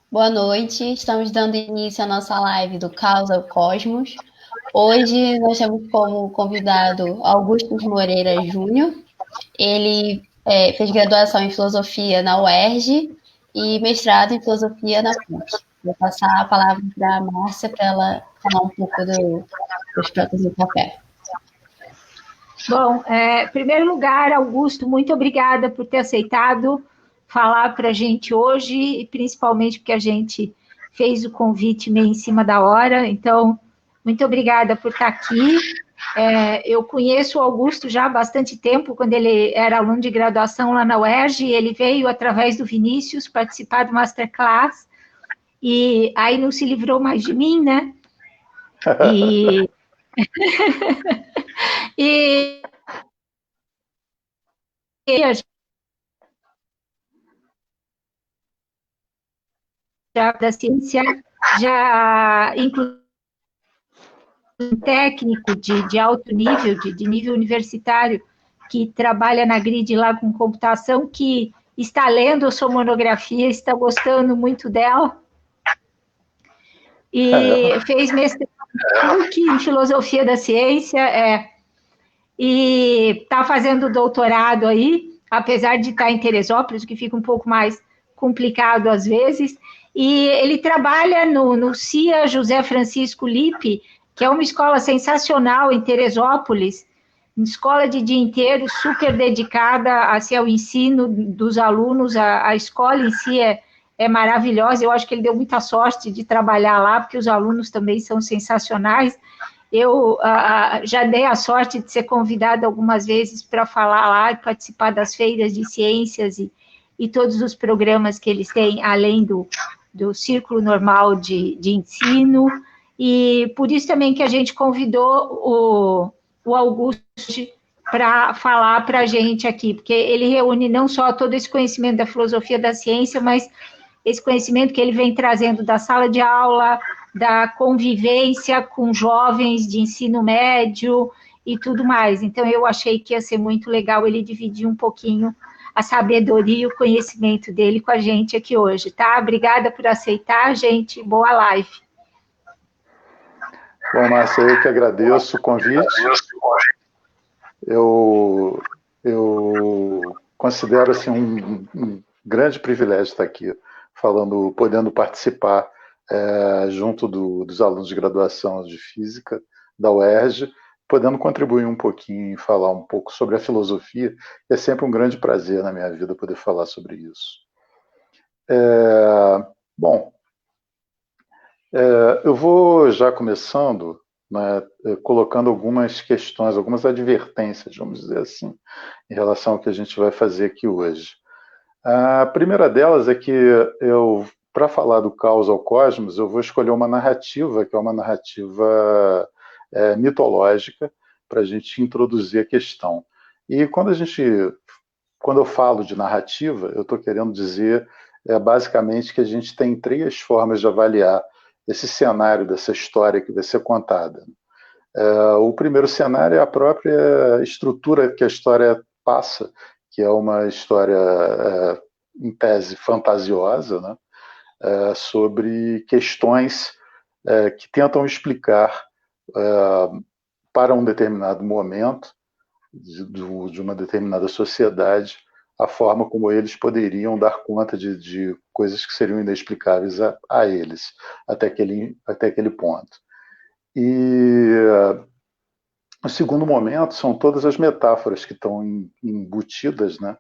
Boa noite, estamos dando início à nossa live do Caos ao Cosmos. Hoje nós temos como convidado Augusto Moreira Júnior. Ele fez graduação em Filosofia na UERJ e mestrado em Filosofia na PUC. Vou passar a palavra para a Márcia para ela falar um pouco dos pratos do café. Bom, em primeiro lugar, Augusto, muito obrigada por ter aceitado falar para a gente hoje, e principalmente porque a gente fez o convite meio em cima da hora, então, muito obrigada por estar aqui. Eu conheço o Augusto já há bastante tempo, quando ele era aluno de graduação lá na UERJ, e ele veio, através do Vinícius, participar do Masterclass, e aí não se livrou mais de mim, né? E, e a da ciência já inclusive um técnico de alto nível, de nível universitário, que trabalha na Grid lá com computação, que está lendo a sua monografia, está gostando muito dela, e fez mestrado em filosofia da ciência, e está fazendo doutorado aí, apesar de estar em Teresópolis, o que fica um pouco mais complicado às vezes, e ele trabalha no CIA José Francisco Lippe, que é uma escola sensacional em Teresópolis, uma escola de dia inteiro, super dedicada assim, ao ensino dos alunos, a escola em si é maravilhosa, eu acho que ele deu muita sorte de trabalhar lá, porque os alunos também são sensacionais. Eu já dei a sorte de ser convidada algumas vezes para falar lá e participar das feiras de ciências e todos os programas que eles têm, além do círculo normal de ensino, e por isso também que a gente convidou o Augusto para falar para a gente aqui, porque ele reúne não só todo esse conhecimento da filosofia da ciência, mas esse conhecimento que ele vem trazendo da sala de aula, da convivência com jovens de ensino médio e tudo mais. Então, eu achei que ia ser muito legal ele dividir um pouquinho a sabedoria e o conhecimento dele com a gente aqui hoje, tá? Obrigada por aceitar, gente. Boa live. Bom, Márcia, eu que agradeço o convite. Eu considero assim, um grande privilégio estar aqui falando, podendo participar junto dos alunos de graduação de Física da UERJ, podendo contribuir um pouquinho e falar um pouco sobre a filosofia. É sempre um grande prazer na minha vida poder falar sobre isso. Bom, eu vou já começando, né, colocando algumas questões, algumas advertências, vamos dizer assim, em relação ao que a gente vai fazer aqui hoje. A primeira delas é que para falar do caos ao cosmos, eu vou escolher uma narrativa, que é uma narrativa mitológica, para a gente introduzir a questão. E quando eu falo de narrativa, eu estou querendo dizer basicamente que a gente tem três formas de avaliar esse cenário dessa história que vai ser contada. O primeiro cenário é a própria estrutura que a história passa, que é uma história, em tese, fantasiosa, né? Sobre questões que tentam explicar para um determinado momento de uma determinada sociedade a forma como eles poderiam dar conta de coisas que seriam inexplicáveis a eles até aquele ponto. E o segundo momento são todas as metáforas que estão embutidas, né,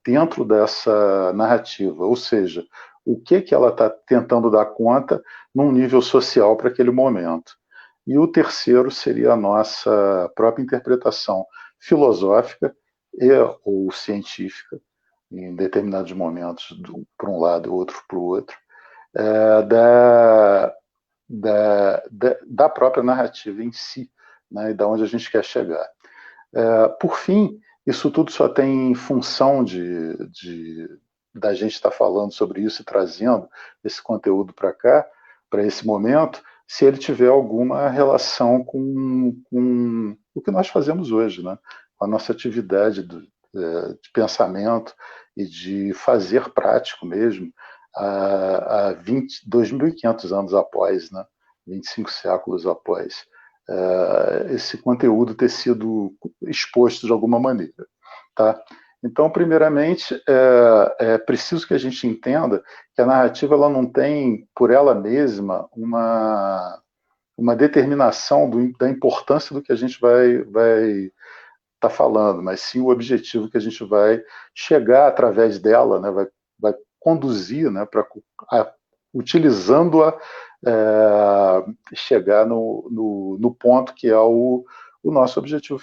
dentro dessa narrativa, ou seja, o que ela está tentando dar conta num nível social para aquele momento. E o terceiro seria a nossa própria interpretação filosófica ou científica, em determinados momentos, para um lado e outro para o outro, da própria narrativa em si, né, e da onde a gente quer chegar. Por fim, isso tudo só tem função da gente estar falando sobre isso e trazendo esse conteúdo para cá, para esse momento, se ele tiver alguma relação com o que nós fazemos hoje, né? Com a nossa atividade de pensamento e de fazer prático mesmo há 2.500 anos após, né? 25 séculos após esse conteúdo ter sido exposto de alguma maneira. Tá? Então, primeiramente, é preciso que a gente entenda que a narrativa ela não tem, por ela mesma, uma determinação da importância do que a gente vai estar falando, mas sim o objetivo que a gente vai chegar através dela, né, vai conduzir, né, utilizando-a, chegar no ponto que é o nosso objetivo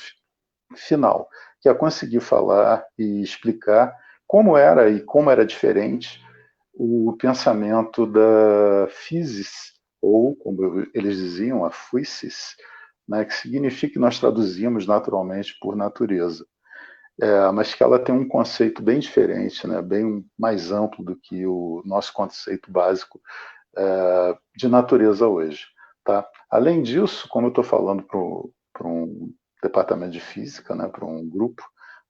final, que é conseguir falar e explicar como era diferente o pensamento da physis, ou, como eles diziam, a physis, né, que significa que nós traduzimos naturalmente por natureza, mas que ela tem um conceito bem diferente, né, bem mais amplo do que o nosso conceito básico de natureza hoje. Tá? Além disso, como eu estou falando para um departamento de física, né, para um grupo,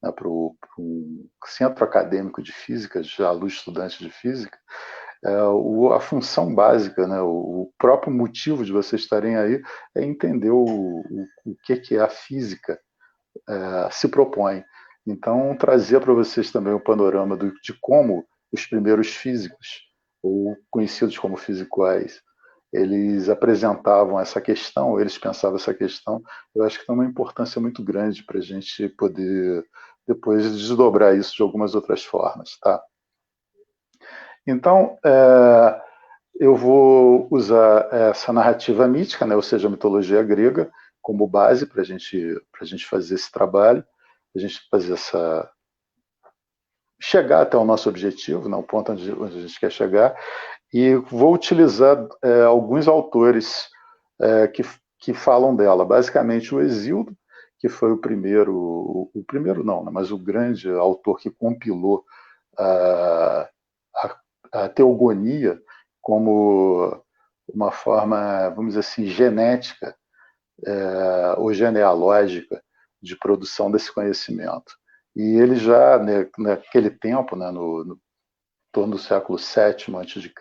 né, para um centro acadêmico de física, de alunos estudantes de física, a função básica, né, o próprio motivo de vocês estarem aí é entender o que a física se propõe. Então, trazer para vocês também o panorama de como os primeiros físicos, ou conhecidos como fisicoais, eles apresentavam essa questão, eles pensavam essa questão, eu acho que tem uma importância muito grande para a gente poder depois desdobrar isso de algumas outras formas. Tá? Então, eu vou usar essa narrativa mítica, né, ou seja, a mitologia grega, como base para a gente fazer esse trabalho, a gente fazer chegar até o nosso objetivo, né, o ponto onde a gente quer chegar, e vou utilizar alguns autores que falam dela. Basicamente, o Hesíodo, que foi o primeiro não, né, mas o grande autor que compilou a teogonia como uma forma, vamos dizer assim, genética ou genealógica de produção desse conhecimento. E ele já, né, naquele tempo, né, no torno do século VII a.C.,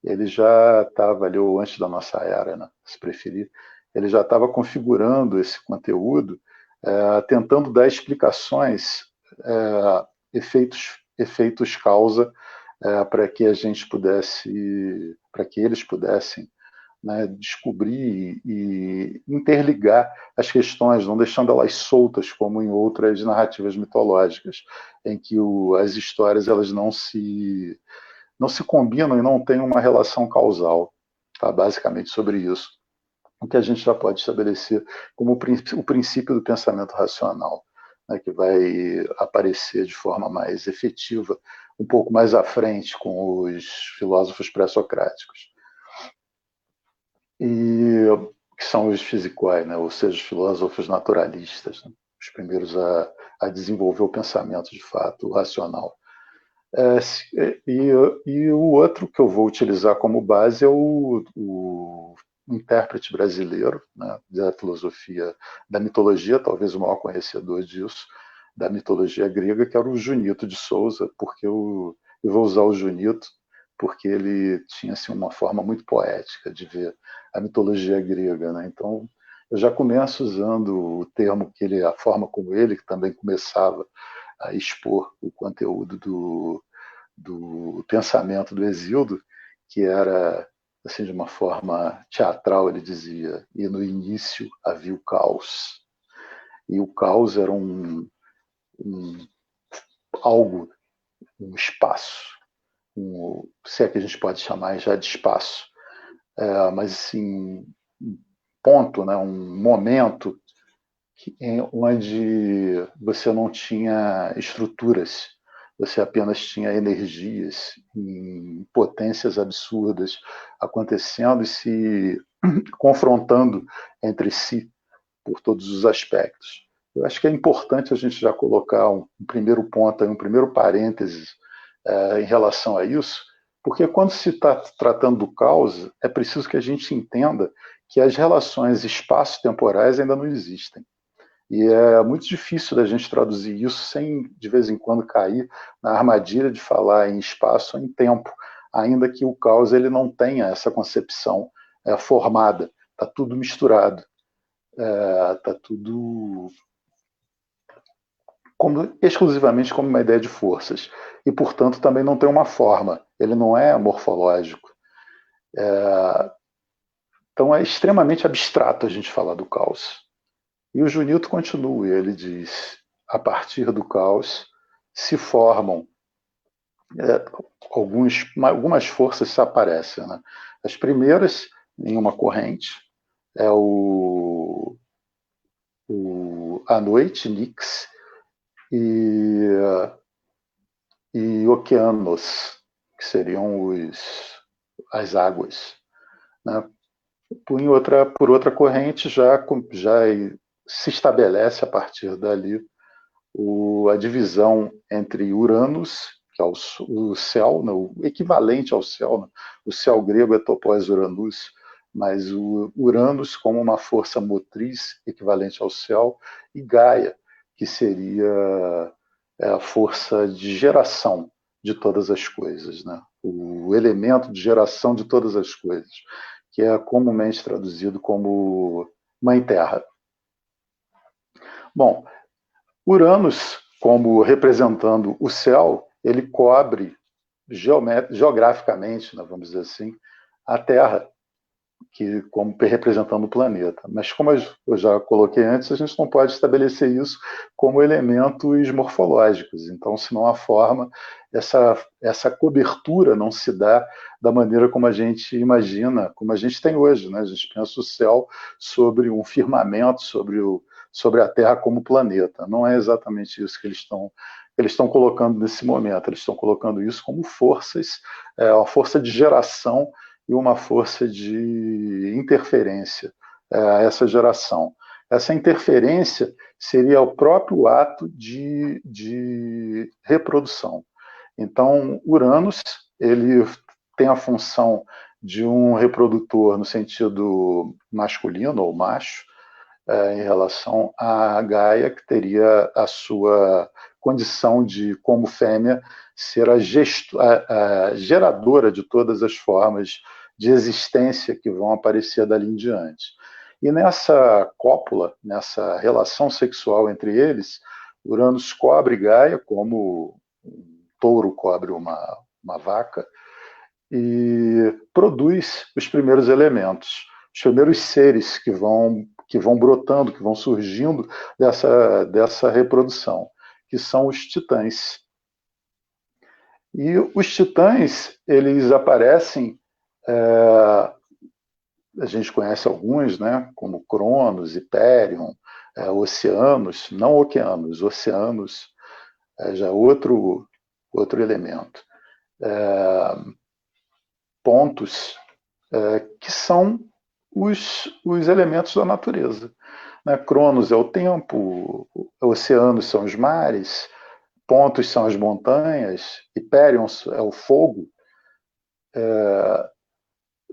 ele já estava ali, ou antes da nossa era, né, se preferir, ele já estava configurando esse conteúdo, tentando dar explicações, efeitos causa, para que a gente pudesse, para que eles pudessem, né, descobrir e interligar as questões, não deixando elas soltas como em outras narrativas mitológicas, em que as histórias elas não se combinam e não têm uma relação causal. Tá? Basicamente sobre isso. O que a gente já pode estabelecer como o princípio do pensamento racional, né, que vai aparecer de forma mais efetiva um pouco mais à frente com os filósofos pré-socráticos. E que são os fisicói, né, ou seja, os filósofos naturalistas, né, os primeiros a desenvolver o pensamento de fato racional. E o outro que eu vou utilizar como base é o intérprete brasileiro, né, da filosofia, da mitologia, talvez o maior conhecedor disso, da mitologia grega, que era o Junito de Souza, porque eu vou usar o Junito porque ele tinha assim, uma forma muito poética de ver a mitologia grega. Né? Então, eu já começo usando o termo a forma como ele, que também começava a expor o conteúdo do pensamento do Hesíodo, que era, assim, de uma forma teatral, ele dizia, e no início havia o caos. E o caos era algo, um espaço, se é que a gente pode chamar já de espaço, mas assim, um ponto, né, um momento onde você não tinha estruturas, você apenas tinha energias em potências absurdas acontecendo e se confrontando entre si por todos os aspectos. Eu acho que é importante a gente já colocar um primeiro ponto, um primeiro parênteses em relação a isso, porque quando se está tratando do caos, é preciso que a gente entenda que as relações espaço-temporais ainda não existem. E é muito difícil da gente traduzir isso sem, de vez em quando, cair na armadilha de falar em espaço ou em tempo, ainda que o caos ele não tenha essa concepção formada, está tudo misturado, está tudo exclusivamente como uma ideia de forças, e, portanto, também não tem uma forma, ele não é morfológico. Então é extremamente abstrato a gente falar do caos. E o Junito continua, ele diz, a partir do caos se formam algumas forças se aparecem. Né? As primeiras, em uma corrente, é a noite, Nix, e oceanos, que seriam as águas. Né? Por outra corrente, já se estabelece a partir dali a divisão entre Uranus, que é o céu, né, o equivalente ao céu. Né? O céu grego é topos Uranus, mas o Uranus como uma força motriz equivalente ao céu, e Gaia, que seria a força de geração de todas as coisas, né? O elemento de geração de todas as coisas, que é comumente traduzido como Mãe Terra. Bom, Uranus, como representando o céu, ele cobre geograficamente, né, vamos dizer assim, a Terra, como representando o planeta. Mas, como eu já coloquei antes, a gente não pode estabelecer isso como elementos morfológicos. Então, se não há forma, essa cobertura não se dá da maneira como a gente imagina, como a gente tem hoje. Né? A gente pensa o céu sobre um firmamento, sobre a Terra como planeta. Não é exatamente isso que eles estão colocando nesse momento. Eles estão colocando isso como forças, uma força de geração e uma força de interferência a essa geração. Essa interferência seria o próprio ato de reprodução. Então, Uranus, ele tem a função de um reprodutor no sentido masculino ou macho, em relação à Gaia, que teria a sua condição de, como fêmea, ser a geradora de todas as formas de existência que vão aparecer dali em diante. E nessa cópula, nessa relação sexual entre eles, Uranus cobre Gaia como um touro cobre uma vaca e produz os primeiros elementos, os primeiros seres que vão brotando, que vão surgindo dessa reprodução, que são os titãs. E os titãs, eles aparecem, a gente conhece alguns, né, como Cronos, Hyperion, Oceanos, não Oceanos, Oceanos já é outro elemento. Pontos, que são os elementos da natureza. Né? Cronos é o tempo, oceanos são os mares, pontos são as montanhas, Hyperion é o fogo,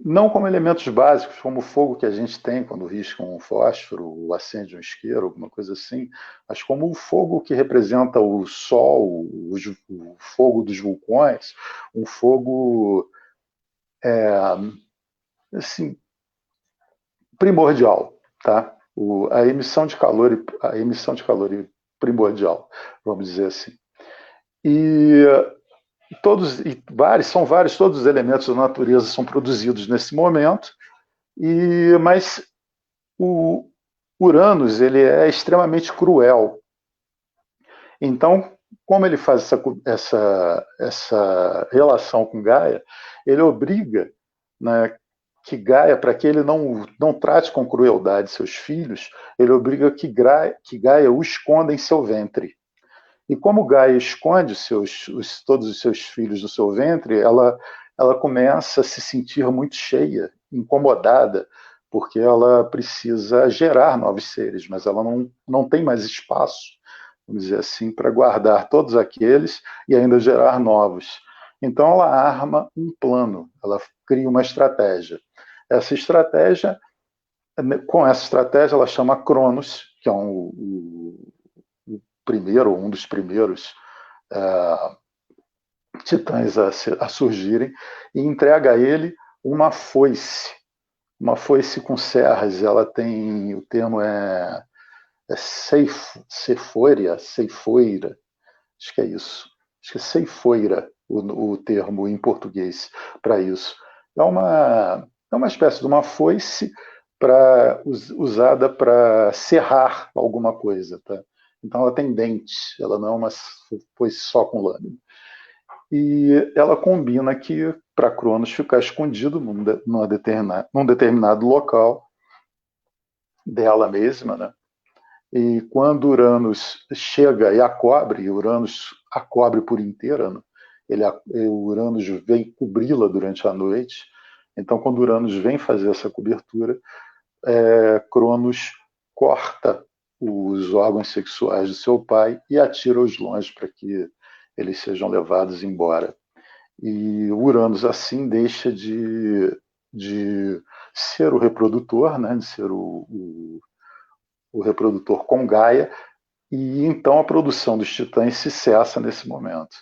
não como elementos básicos, como o fogo que a gente tem quando risca um fósforo, acende um isqueiro, alguma coisa assim, mas como o fogo que representa o sol, o fogo dos vulcões, um fogo assim, primordial, tá? A emissão de calor primordial, vamos dizer assim. São vários, todos os elementos da natureza são produzidos nesse momento, mas o Uranus ele é extremamente cruel. Então, como ele faz essa relação com Gaia, ele obriga, né, que Gaia, para que ele não trate com crueldade seus filhos, ele obriga que Gaia o esconda em seu ventre. E como Gaia esconde todos os seus filhos no seu ventre, ela começa a se sentir muito cheia, incomodada, porque ela precisa gerar novos seres, mas ela não tem mais espaço, vamos dizer assim, para guardar todos aqueles e ainda gerar novos. Então ela arma um plano, ela cria uma estratégia. Com essa estratégia, ela chama Cronos, que é um dos primeiros titãs a surgirem, e entrega a ele uma foice com serras. Ela tem, o termo é ceifoira, acho que é isso. Acho que é ceifoira o termo em português para isso. É uma espécie de uma foice usada para serrar alguma coisa. Tá? Então ela tem dentes, ela não é uma foice só com lâmina. E ela combina que para Cronos ficar escondido num determinado local dela mesma, né? E quando Uranus chega e a cobre, Uranus a cobre por inteira, né? O Uranus vem cobri-la durante a noite. Então, quando Uranus vem fazer essa cobertura, Cronos corta os órgãos sexuais de seu pai e atira-os longe para que eles sejam levados embora. E Uranus, assim, deixa de ser o reprodutor, né? De ser o reprodutor com Gaia, e então a produção dos titãs se cessa nesse momento.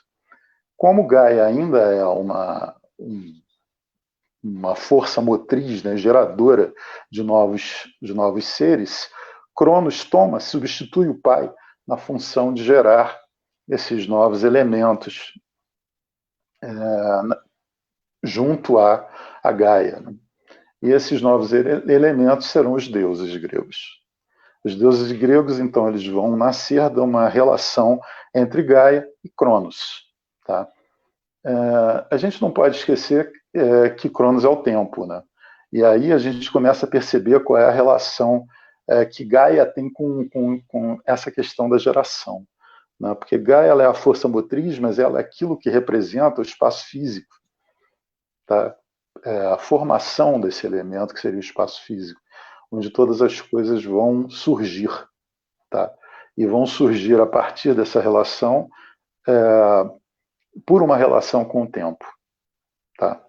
Como Gaia ainda é uma força motriz, né, geradora de novos seres, Cronos substitui o pai na função de gerar esses novos elementos junto a Gaia. Né? E esses novos elementos serão os deuses gregos. Os deuses gregos, então, eles vão nascer de uma relação entre Gaia e Cronos. Tá? A gente não pode esquecer que Cronos é o tempo. Né? E aí a gente começa a perceber qual é a relação que Gaia tem com essa questão da geração. Né? Porque Gaia ela é a força motriz, mas ela é aquilo que representa o espaço físico. Tá? A formação desse elemento, que seria o espaço físico, onde todas as coisas vão surgir. Tá? E vão surgir a partir dessa relação, por uma relação com o tempo. Tá?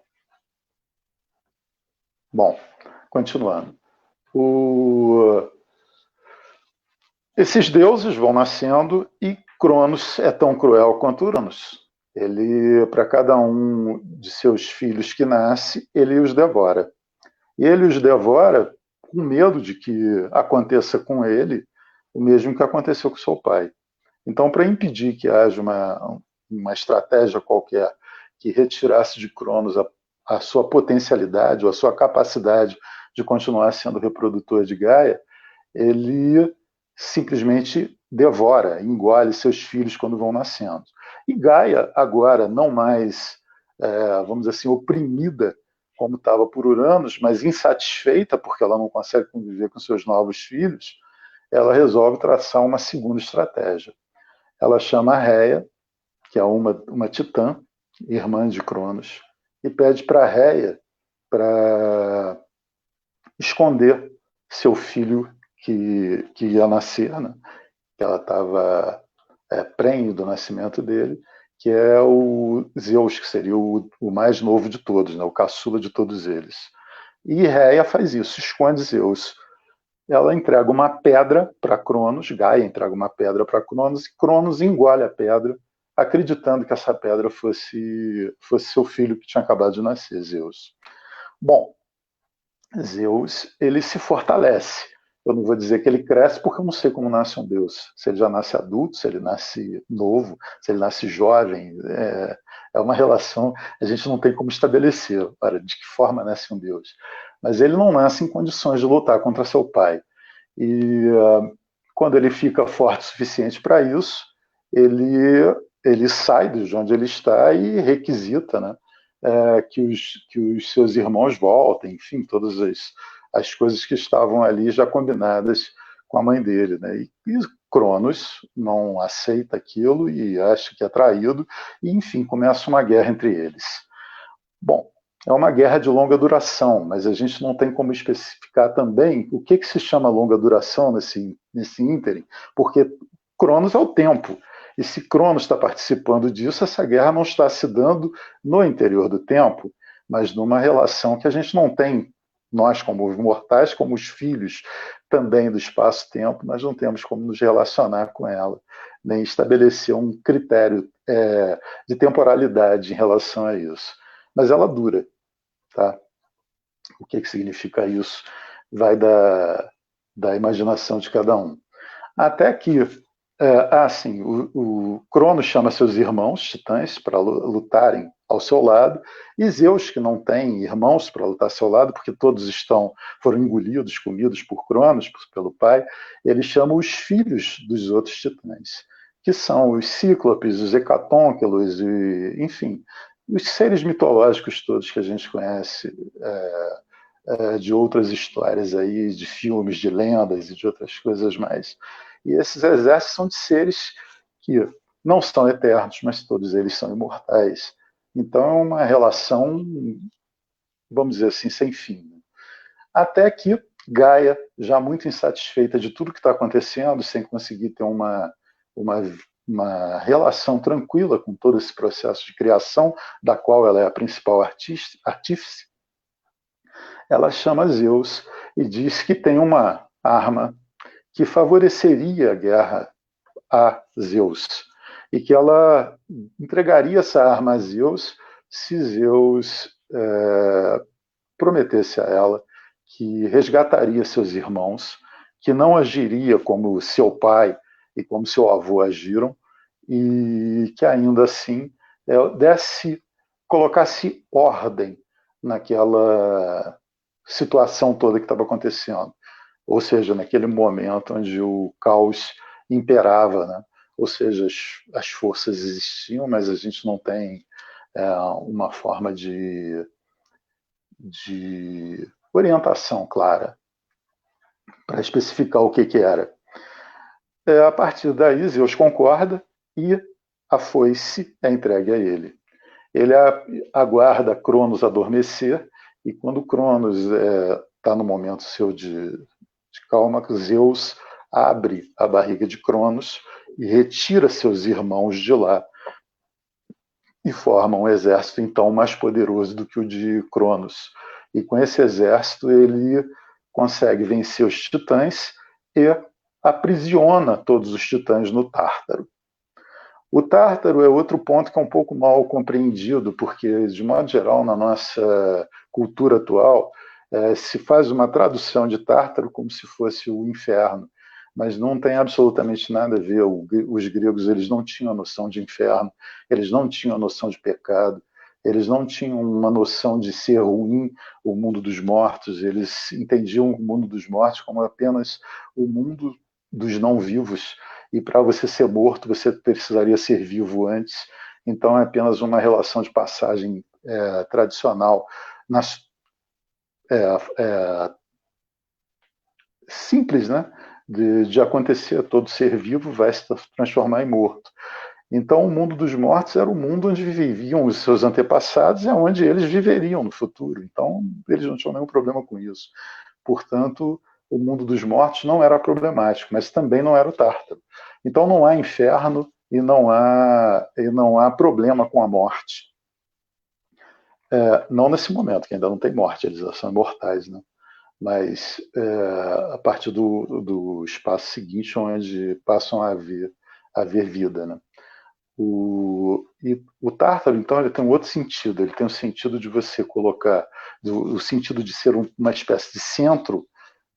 Bom, continuando. Esses deuses vão nascendo e Cronos é tão cruel quanto Uranus. Ele, para cada um de seus filhos que nasce, ele os devora. E ele os devora com medo de que aconteça com ele o mesmo que aconteceu com seu pai. Então, para impedir que haja uma estratégia qualquer que retirasse de Cronos a sua potencialidade ou a sua capacidade de continuar sendo reprodutor de Gaia, ele simplesmente devora, engole seus filhos quando vão nascendo. E Gaia, agora, não mais, vamos dizer assim, oprimida como estava por Uranus, mas insatisfeita porque ela não consegue conviver com seus novos filhos, ela resolve traçar uma segunda estratégia. Ela chama a Réia, que é uma titã, irmã de Cronos, e pede para a Réia para esconder seu filho que ia nascer, né? Que ela estava prenhe do nascimento dele, que é o Zeus, que seria o mais novo de todos, né? O caçula de todos eles. E Réia faz isso, esconde Zeus. Ela entrega uma pedra para Cronos, Gaia entrega uma pedra para Cronos, e Cronos engole a pedra, acreditando que essa pedra fosse seu filho que tinha acabado de nascer, Zeus. Bom, Zeus, ele se fortalece. Eu não vou dizer que ele cresce, porque eu não sei como nasce um Deus. Se ele já nasce adulto, se ele nasce novo, se ele nasce jovem. É uma relação, a gente não tem como estabelecer de que forma nasce um Deus. Mas ele não nasce em condições de lutar contra seu pai. E quando ele fica forte o suficiente para isso, ele sai de onde ele está e requisita, né, que os seus irmãos voltem, enfim, todas as coisas que estavam ali já combinadas com a mãe dele. Né? E Cronos não aceita aquilo e acha que é traído, e enfim, começa uma guerra entre eles. Bom, é uma guerra de longa duração, mas a gente não tem como especificar também o que se chama longa duração nesse ínterim, porque Cronos é o tempo. E se Cronos está participando disso, essa guerra não está se dando no interior do tempo, mas numa relação que a gente não tem, nós como os mortais, como os filhos também do espaço-tempo, nós não temos como nos relacionar com ela, nem estabelecer um critério de temporalidade em relação a isso. Mas ela dura, tá? O que significa isso? Vai da imaginação de cada um. Até que, sim, o Cronos chama seus irmãos, titãs, para lutarem ao seu lado, e Zeus, que não tem irmãos para lutar ao seu lado, porque todos foram engolidos, comidos por Cronos, pelo pai, ele chama os filhos dos outros titãs, que são os Cíclopes, os Hecatônquelos, enfim, os seres mitológicos todos que a gente conhece de outras histórias aí, de filmes, de lendas e de outras coisas mais. E esses exércitos são de seres que não são eternos, mas todos eles são imortais. Então é uma relação, vamos dizer assim, sem fim. Até que Gaia, já muito insatisfeita de tudo que está acontecendo, sem conseguir ter uma relação tranquila com todo esse processo de criação, da qual ela é a principal artífice, ela chama Zeus e diz que tem uma arma que favoreceria a guerra a Zeus e que ela entregaria essa arma a Zeus se Zeus prometesse a ela que resgataria seus irmãos, que não agiria como seu pai e como seu avô agiram, e que ainda assim colocasse ordem naquela situação toda que estava acontecendo. Ou seja, naquele momento onde o caos imperava, né? Ou seja, as forças existiam, mas a gente não tem uma forma de orientação clara para especificar o que era. A partir daí, Zeus concorda e a foice é entregue a ele. Ele aguarda Cronos adormecer e quando Cronos está no momento seu de calma, Zeus abre a barriga de Cronos e retira seus irmãos de lá e forma um exército então mais poderoso do que o de Cronos. E com esse exército ele consegue vencer os titãs e aprisiona todos os titãs no Tártaro. O Tártaro é outro ponto que é um pouco mal compreendido, porque, de modo geral, na nossa cultura atual, se faz uma tradução de Tártaro como se fosse o inferno, mas não tem absolutamente nada a ver. Os gregos eles não tinham a noção de inferno, eles não tinham a noção de pecado, eles não tinham uma noção de ser ruim o mundo dos mortos, eles entendiam o mundo dos mortos como apenas o mundo dos não-vivos, e para você ser morto, você precisaria ser vivo antes. Então é apenas uma relação de passagem tradicional, simples, né? De acontecer, todo ser vivo vai se transformar em morto. Então o mundo dos mortos era o mundo onde viviam os seus antepassados e onde eles viveriam no futuro. Então eles não tinham nenhum problema com isso. Portanto, o mundo dos mortos não era problemático, mas também não era o Tártaro. Então não há inferno e não há problema com a morte. Não nesse momento, que ainda não tem morte, eles já são imortais, né? Mas a partir do espaço seguinte, onde passam a haver vida, né? O Tártaro, então, ele tem um outro sentido. Ele tem o sentido de você colocar, o sentido de ser uma espécie de centro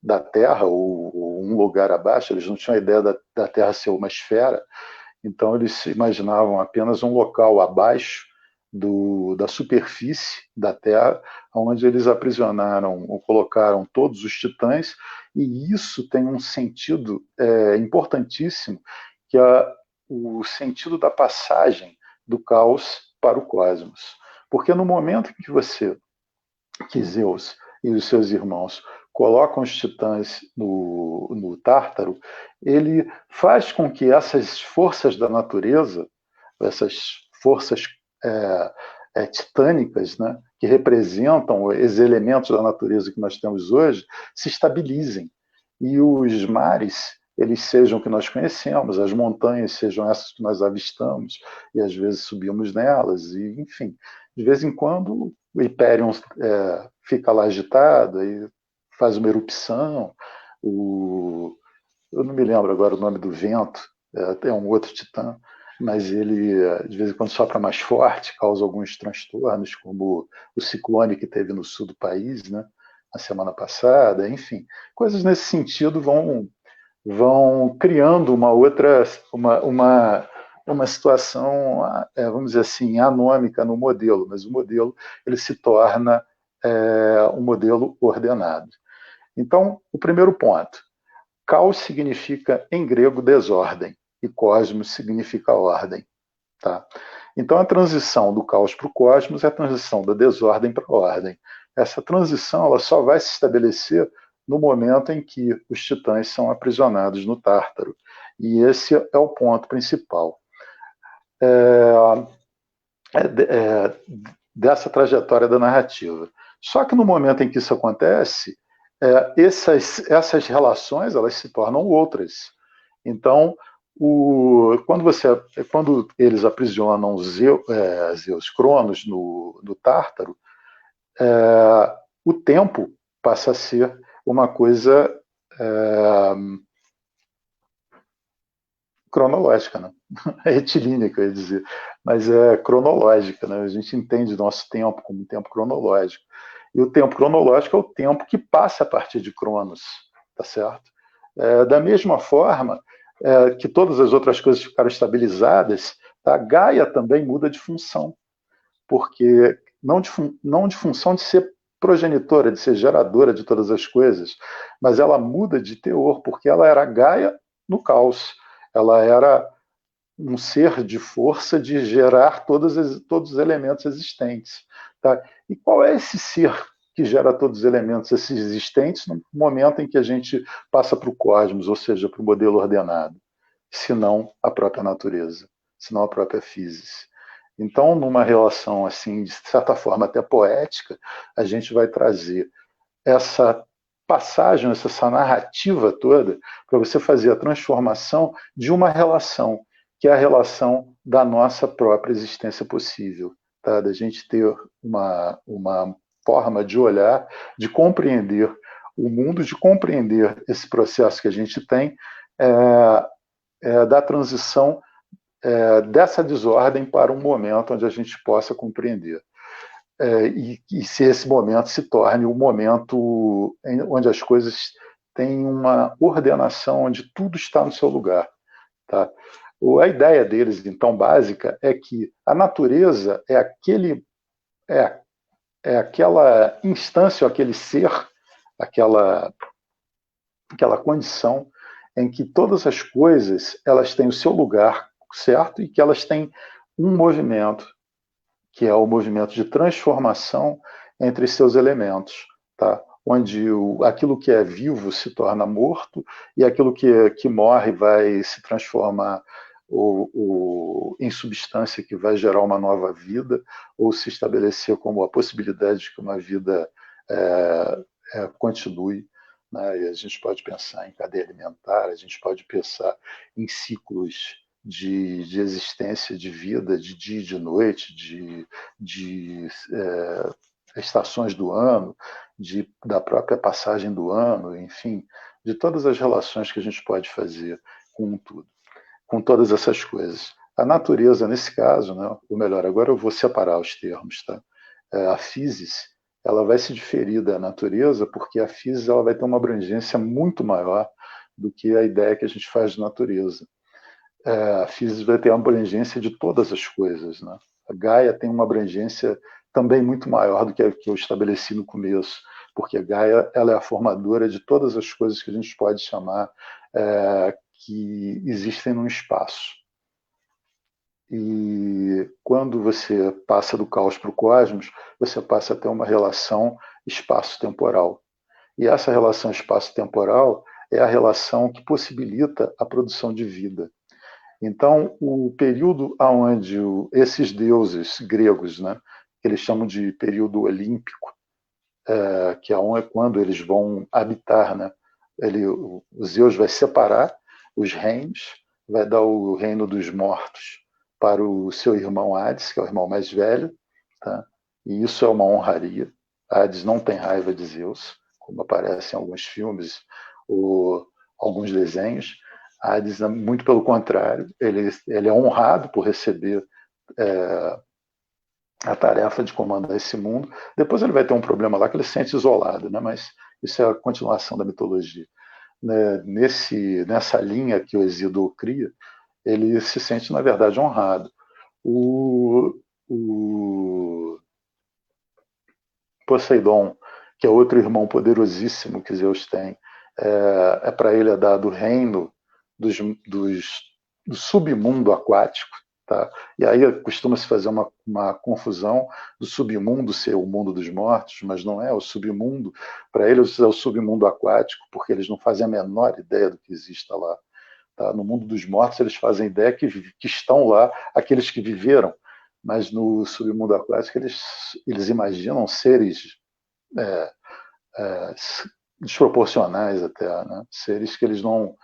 da Terra, ou um lugar abaixo. Eles não tinham a ideia da Terra ser uma esfera, então eles imaginavam apenas um local abaixo da superfície da Terra, onde eles aprisionaram ou colocaram todos os titãs, e isso tem um sentido importantíssimo, que é o sentido da passagem do caos para o cosmos. Porque no momento em que Zeus e os seus irmãos colocam os titãs no Tártaro, ele faz com que essas forças da natureza, essas forças titânicas, né, que representam os elementos da natureza que nós temos hoje, se estabilizem. E os mares, eles sejam o que nós conhecemos, as montanhas sejam essas que nós avistamos, e às vezes subimos nelas, e enfim, de vez em quando o Hyperion fica lá agitado, e faz uma erupção. Eu não me lembro agora o nome do vento, é um outro titã. mas ele, de vez em quando, sopra mais forte, causa alguns transtornos, como o ciclone que teve no sul do país, né, na semana passada, enfim. Coisas nesse sentido vão criando uma outra, uma situação, vamos dizer assim, anômica no modelo, mas o modelo ele se torna um modelo ordenado. Então, o primeiro ponto, caos significa, em grego, desordem, e cosmos significa ordem. Tá? Então, a transição do caos para o cosmos é a transição da desordem para a ordem. Essa transição ela só vai se estabelecer no momento em que os titãs são aprisionados no Tártaro. E esse é o ponto principal dessa trajetória da narrativa. Só que no momento em que isso acontece, essas relações elas se tornam outras. Então, quando eles aprisionam Zeus Cronos no Tártaro, o tempo passa a ser uma coisa cronológica, né? É retilínea, eu ia dizer, mas é cronológica, né? A gente entende o nosso tempo como um tempo cronológico. E o tempo cronológico é o tempo que passa a partir de Cronos, tá certo? Da mesma forma que todas as outras coisas ficaram estabilizadas, tá? Gaia também muda de função, porque não de função de ser progenitora, de ser geradora de todas as coisas, mas ela muda de teor, porque ela era Gaia no caos. Ela era um ser de força de gerar todos os elementos existentes. Tá? E qual é esse ser que gera todos os elementos existentes no momento em que a gente passa para o cosmos, ou seja, para o modelo ordenado? Senão a própria natureza, senão a própria física. Então, numa relação assim, de certa forma até poética, a gente vai trazer essa passagem, essa narrativa toda, para você fazer a transformação de uma relação, que é a relação da nossa própria existência possível, tá? Da gente ter uma forma de olhar, de compreender o mundo, de compreender esse processo que a gente tem, da transição dessa desordem para um momento onde a gente possa compreender. E se esse momento se torne um momento onde as coisas têm uma ordenação, onde tudo está no seu lugar. Tá? A ideia deles, então, básica, é que a natureza é aquela instância, aquele ser, aquela condição em que todas as coisas elas têm o seu lugar certo e que elas têm um movimento, que é o movimento de transformação entre seus elementos, tá? Onde aquilo que é vivo se torna morto e aquilo que morre vai se transformar em substância que vai gerar uma nova vida ou se estabelecer como a possibilidade de que uma vida continue. Né? E a gente pode pensar em cadeia alimentar, a gente pode pensar em ciclos de existência, de vida, de dia e de noite, de estações do ano, da própria passagem do ano, enfim, de todas as relações que a gente pode fazer com tudo, com todas essas coisas. A natureza, nesse caso, né, ou melhor, agora eu vou separar os termos, tá? A physis, ela vai se diferir da natureza, porque a physis ela vai ter uma abrangência muito maior do que a ideia que a gente faz de natureza. A física vai ter uma abrangência de todas as coisas. Né? A Gaia tem uma abrangência também muito maior do que a que eu estabeleci no começo, porque a Gaia ela é a formadora de todas as coisas que a gente pode chamar que existem no espaço. E quando você passa do caos para o cosmos, você passa a ter uma relação espaço-temporal. E essa relação espaço-temporal é a relação que possibilita a produção de vida. Então, o período onde esses deuses gregos, né, que eles chamam de período olímpico, que é quando eles vão habitar, né, o Zeus vai separar os reinos, vai dar o reino dos mortos para o seu irmão Hades, que é o irmão mais velho, tá? E isso é uma honraria. Hades não tem raiva de Zeus, como aparece em alguns filmes ou alguns desenhos. Hades, muito pelo contrário, ele é honrado por receber a tarefa de comandar esse mundo. Depois ele vai ter um problema lá que ele se sente isolado, né? Mas isso é a continuação da mitologia. Né? Nessa linha que o Hesíodo cria, ele se sente, na verdade, honrado. O Poseidon, que é outro irmão poderosíssimo que Zeus tem, para ele é dado o reino do submundo aquático. Tá? E aí costuma-se fazer uma confusão do submundo ser o mundo dos mortos, mas não é o submundo. Para eles é o submundo aquático, porque eles não fazem a menor ideia do que exista lá. Tá? No mundo dos mortos, eles fazem ideia que estão lá aqueles que viveram, mas no submundo aquático eles imaginam seres desproporcionais até, né? Seres que eles não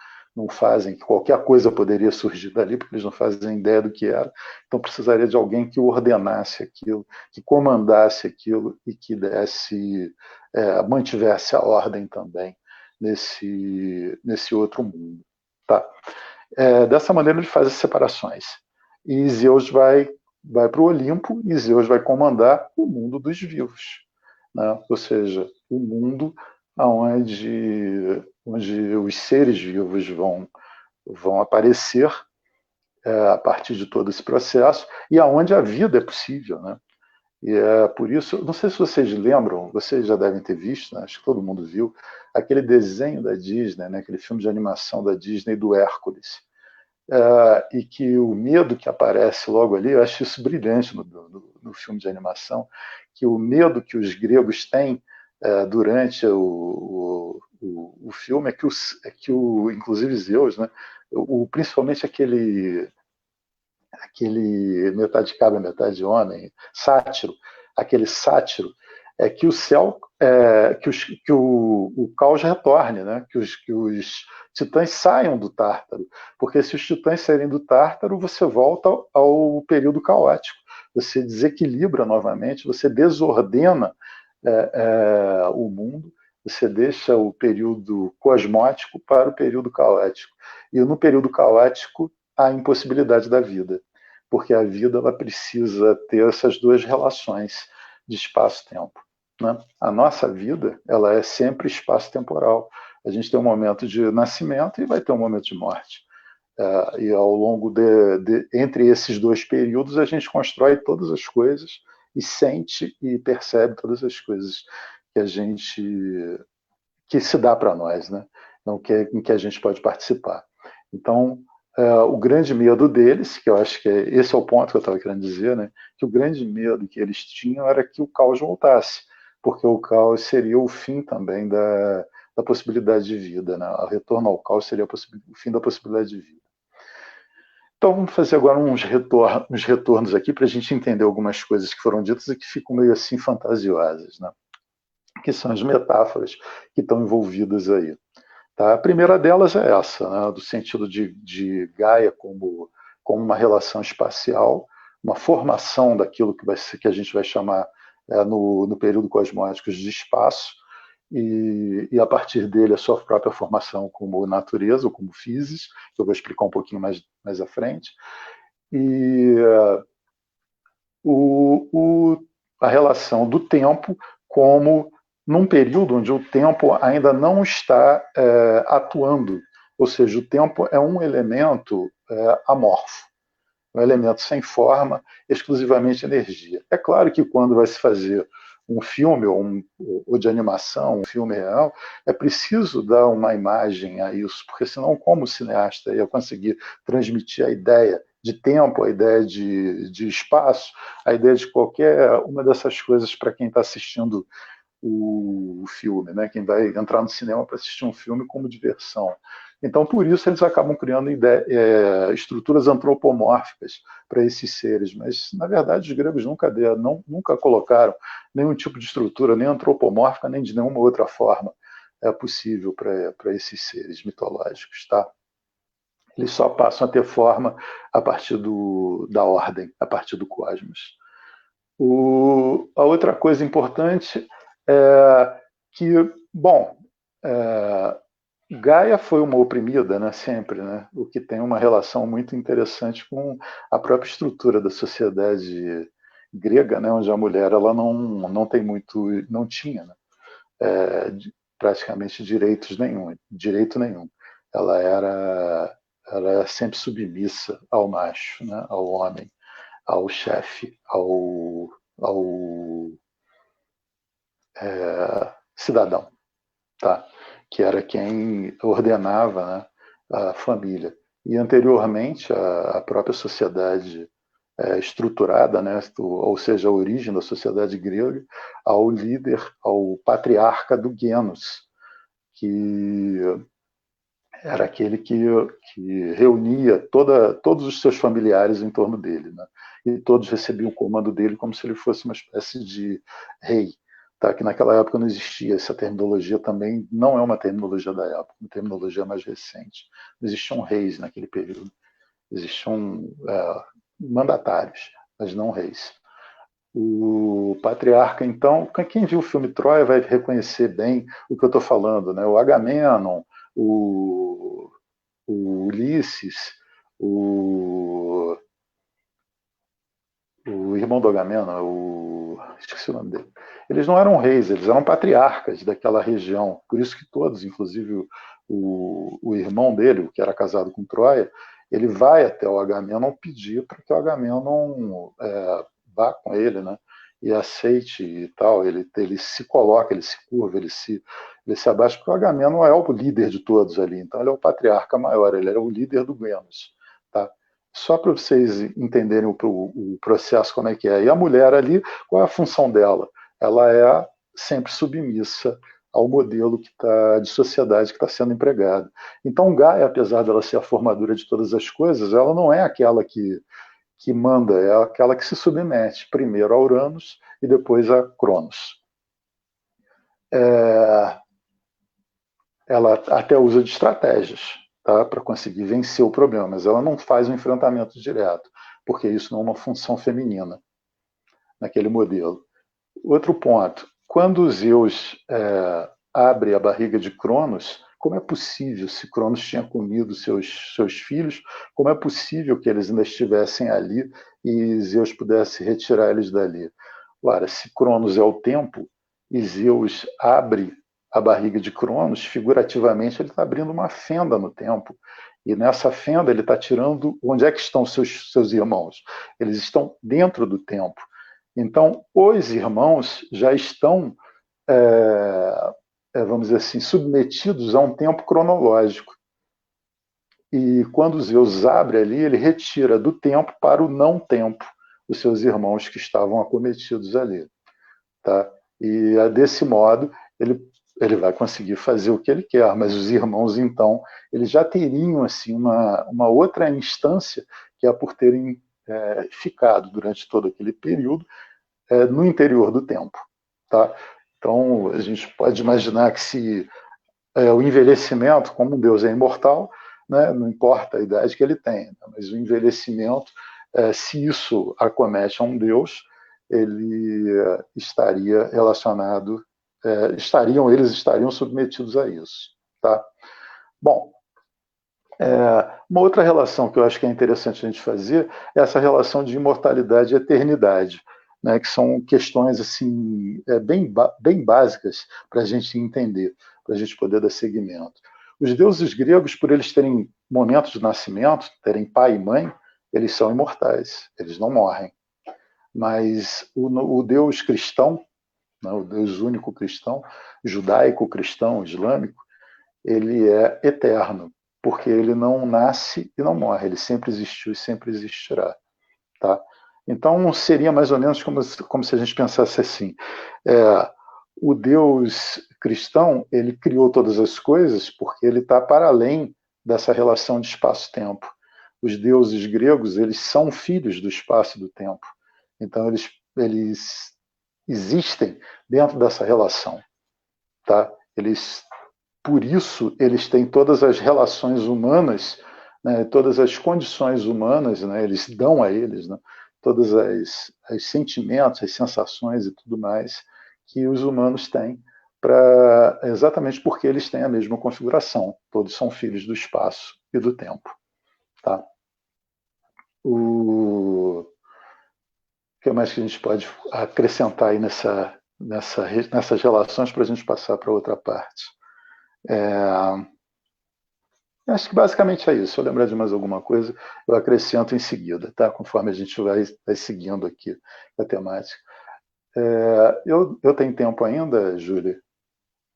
fazem, que qualquer coisa poderia surgir dali, porque eles não fazem ideia do que era. Então precisaria de alguém que ordenasse aquilo, que comandasse aquilo e que mantivesse a ordem também nesse outro mundo. Tá? Dessa maneira ele faz as separações. E Zeus vai para o Olimpo e Zeus vai comandar o mundo dos vivos. Né? Ou seja, o mundo onde os seres vivos vão aparecer a partir de todo esse processo e aonde a vida é possível. Né? E é por isso, não sei se vocês lembram, vocês já devem ter visto, né? Acho que todo mundo viu, aquele desenho da Disney, né? Aquele filme de animação da Disney do Hércules. E que o medo que aparece logo ali, eu acho isso brilhante no filme de animação, que o medo que os gregos têm durante o filme é que inclusive Zeus, né, principalmente aquele metade cabra, metade homem, sátiro, aquele sátiro, é que o céu, que o caos retorne, né? que os titãs saiam do Tártaro, porque se os titãs saírem do Tártaro, você volta ao período caótico, você desequilibra novamente, você desordena o mundo, você deixa o período cosmótico para o período caótico. E no período caótico, há a impossibilidade da vida, porque a vida ela precisa ter essas duas relações de espaço-tempo. Né? A nossa vida ela é sempre espaço-temporal. A gente tem um momento de nascimento e vai ter um momento de morte. E ao longo entre esses dois períodos, a gente constrói todas as coisas e sente e percebe todas as coisas que se dá para nós, né? Então, em que a gente pode participar. Então, o grande medo deles, que eu acho que esse é o ponto que eu estava querendo dizer, né? Que o grande medo que eles tinham era que o caos voltasse, porque o caos seria o fim também da possibilidade de vida, né? O retorno ao caos seria o fim da possibilidade de vida. Então vamos fazer agora uns retornos aqui para a gente entender algumas coisas que foram ditas e que ficam meio assim fantasiosas, né? Que são as metáforas que estão envolvidas aí. Tá? A primeira delas é essa, né? Do sentido de Gaia como uma relação espacial, uma formação daquilo que a gente vai chamar no período cosmótico de espaço, e a partir dele a sua própria formação como natureza, ou como physis, que eu vou explicar um pouquinho mais à frente, e a relação do tempo como num período onde o tempo ainda não está atuando, ou seja, o tempo é um elemento amorfo, um elemento sem forma, exclusivamente energia. É claro que quando vai se fazer um filme ou de animação, um filme real, é preciso dar uma imagem a isso, porque senão como o cineasta ia conseguir transmitir a ideia de tempo, a ideia de espaço, a ideia de qualquer uma dessas coisas para quem está assistindo o filme, né? Quem vai entrar no cinema para assistir um filme como diversão. Então, por isso, eles acabam criando estruturas antropomórficas para esses seres. Mas, na verdade, os gregos nunca colocaram nenhum tipo de estrutura, nem antropomórfica, nem de nenhuma outra forma possível para esses seres mitológicos. Tá? Eles só passam a ter forma a partir da ordem, a partir do cosmos. A outra coisa importante é que, bom, Gaia foi uma oprimida, né, sempre, né, o que tem uma relação muito interessante com a própria estrutura da sociedade grega, né, onde a mulher ela não tem muito, não tinha, né, praticamente direito nenhum. Ela era sempre submissa ao macho, né, ao homem, ao chefe, ao cidadão, tá? Que era quem ordenava, né, a família. E anteriormente, a própria sociedade estruturada, né, ou seja, a origem da sociedade grega, ao líder, ao patriarca do Genos, que era aquele que reunia todos os seus familiares em torno dele, né? E todos recebiam o comando dele como se ele fosse uma espécie de rei, tá? Que naquela época não existia essa terminologia também, não é uma terminologia da época, uma terminologia mais recente. Não existiam reis naquele período, existiam mandatários, mas não reis. O patriarca, então, quem viu o filme Troia vai reconhecer bem o que eu estou falando, né? O Agamenon, o Ulisses, o, o irmão do Agamenon, esqueci o nome dele. Eles não eram reis, eles eram patriarcas daquela região. Por isso que todos, inclusive o irmão dele, que era casado com Troia, ele vai até o Agamenon pedir para que o Agamenon vá com ele, né? E aceite e tal. Ele se coloca, ele se curva, ele se abaixa, porque o Agamenon é o líder de todos ali. Então ele é o patriarca maior, ele era o líder do Genos, tá? Só para vocês entenderem o processo, como é que é. E a mulher ali, qual é a função dela? Ela é sempre submissa ao modelo de sociedade que está sendo empregado. Então, Gaia, apesar dela ser a formadora de todas as coisas, ela não é aquela que manda, é aquela que se submete primeiro a Uranus e depois a Cronos. Ela até usa de estratégias, tá, para conseguir vencer o problema, mas ela não faz um enfrentamento direto, porque isso não é uma função feminina naquele modelo. Outro ponto, quando Zeus abre a barriga de Cronos, como é possível, se Cronos tinha comido seus filhos, como é possível que eles ainda estivessem ali e Zeus pudesse retirar eles dali? Ora, se Cronos é o tempo e Zeus abre a barriga de Cronos, figurativamente ele está abrindo uma fenda no tempo. E nessa fenda ele está tirando. Onde é que estão seus irmãos? Eles estão dentro do tempo. Então, os irmãos já estão, vamos dizer assim, submetidos a um tempo cronológico. E quando Zeus abre ali, ele retira do tempo para o não tempo os seus irmãos que estavam acometidos ali. Tá? E desse modo, ele vai conseguir fazer o que ele quer, mas os irmãos, então, eles já teriam assim, uma outra instância, que é por terem ficado durante todo aquele período no interior do tempo. Tá? Então, a gente pode imaginar que se o envelhecimento, como um Deus é imortal, né, não importa a idade que ele tenha, mas o envelhecimento, se isso acomete a um Deus, ele estaria relacionado, eles estariam submetidos a isso. Tá? Bom, uma outra relação que eu acho que é interessante a gente fazer é essa relação de imortalidade e eternidade, né, que são questões assim bem básicas para a gente entender, para a gente poder dar seguimento. Os deuses gregos, por eles terem momentos de nascimento, terem pai e mãe, eles são imortais, eles não morrem. Mas o Deus cristão, né, o Deus único cristão, judaico, cristão, islâmico, ele é eterno, porque ele não nasce e não morre, ele sempre existiu e sempre existirá. Tá? Então, seria mais ou menos como se a gente pensasse assim, o Deus cristão, ele criou todas as coisas porque ele está para além dessa relação de espaço-tempo. Os deuses gregos, eles são filhos do espaço e do tempo. Então, eles existem dentro dessa relação. Tá? Por isso, eles têm todas as relações humanas, né, todas as condições humanas, né, eles dão a eles, né, todos os sentimentos, as sensações e tudo mais que os humanos têm exatamente porque eles têm a mesma configuração. Todos são filhos do espaço e do tempo. Tá? O que mais que a gente pode acrescentar aí nessas relações para a gente passar para outra parte? Acho que basicamente é isso. Se eu lembrar de mais alguma coisa, eu acrescento em seguida, tá? Conforme a gente vai seguindo aqui a temática. Eu tenho tempo ainda, Júlia?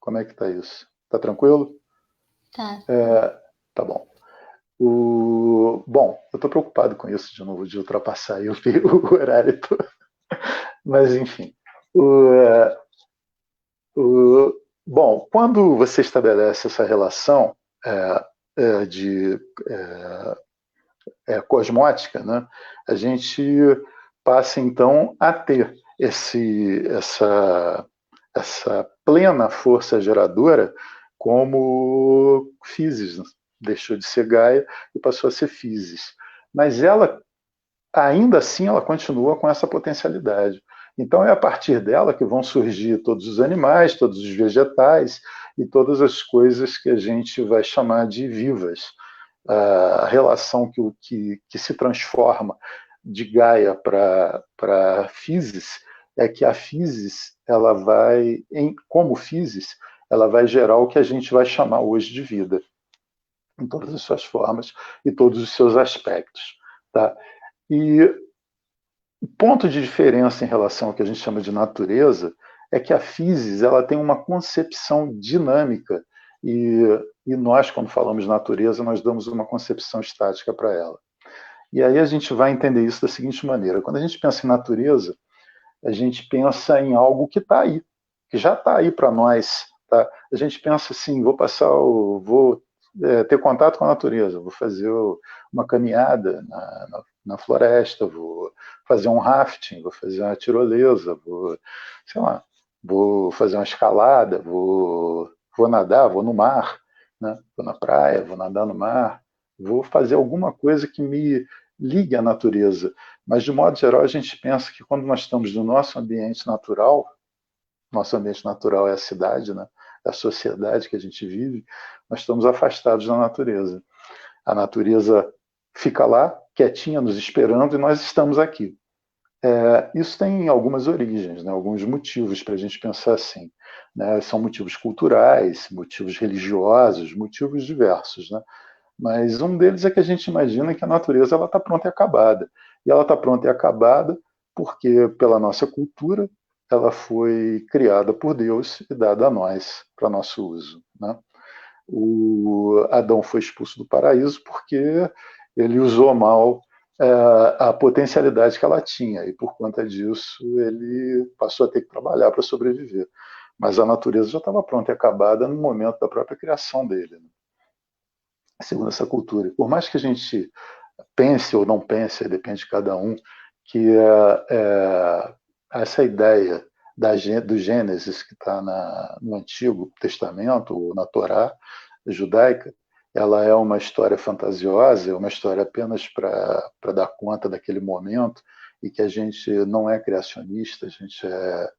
Como é que está isso? Está tranquilo? Tá. Tá bom. Bom, eu estou preocupado com isso de novo, de ultrapassar aí o horário todo. Mas, enfim. Bom, quando você estabelece essa relação de cosmótica, né, a gente passa, então, a ter essa plena força geradora como Physis. Deixou de ser Gaia e passou a ser Physis. Mas ela, ainda assim, ela continua com essa potencialidade. Então é a partir dela que vão surgir todos os animais, todos os vegetais e todas as coisas que a gente vai chamar de vivas. A relação que se transforma de Gaia para Physis é que a Physis, ela vai, como Physis, ela vai gerar o que a gente vai chamar hoje de vida, em todas as suas formas e todos os seus aspectos. Tá? E o ponto de diferença em relação ao que a gente chama de natureza é que a Physis ela tem uma concepção dinâmica e nós, quando falamos de natureza, nós damos uma concepção estática para ela. E aí a gente vai entender isso da seguinte maneira: quando a gente pensa em natureza, a gente pensa em algo que está aí, que já está aí para nós. Tá? A gente pensa assim: vou ter contato com a natureza, vou fazer uma caminhada na floresta, vou fazer um rafting, vou fazer uma tirolesa, sei lá, vou fazer uma escalada, vou nadar, vou no mar, né? Vou na praia, vou nadar no mar, vou fazer alguma coisa que me ligue à natureza. Mas, de modo geral, a gente pensa que quando nós estamos no nosso ambiente natural é a cidade, né? É a sociedade que a gente vive, nós estamos afastados da natureza. A natureza fica lá, quietinha, nos esperando, e nós estamos aqui. Isso tem algumas origens, né? Alguns motivos para a gente pensar assim. Né? São motivos culturais, motivos religiosos, motivos diversos. Né? Mas um deles é que a gente imagina que a natureza está pronta e acabada. E ela está pronta e acabada porque, pela nossa cultura, ela foi criada por Deus e dada a nós, para nosso uso. Né? O Adão foi expulso do paraíso porque ele usou mal a potencialidade que ela tinha, e por conta disso ele passou a ter que trabalhar para sobreviver. Mas a natureza já estava pronta e acabada no momento da própria criação dele, né? Segundo essa cultura. Por mais que a gente pense ou não pense, depende de cada um, que essa ideia do Gênesis que está no Antigo Testamento, ou na Torá judaica, ela é uma história fantasiosa, é uma história apenas para dar conta daquele momento, e que a gente não é criacionista, a gente é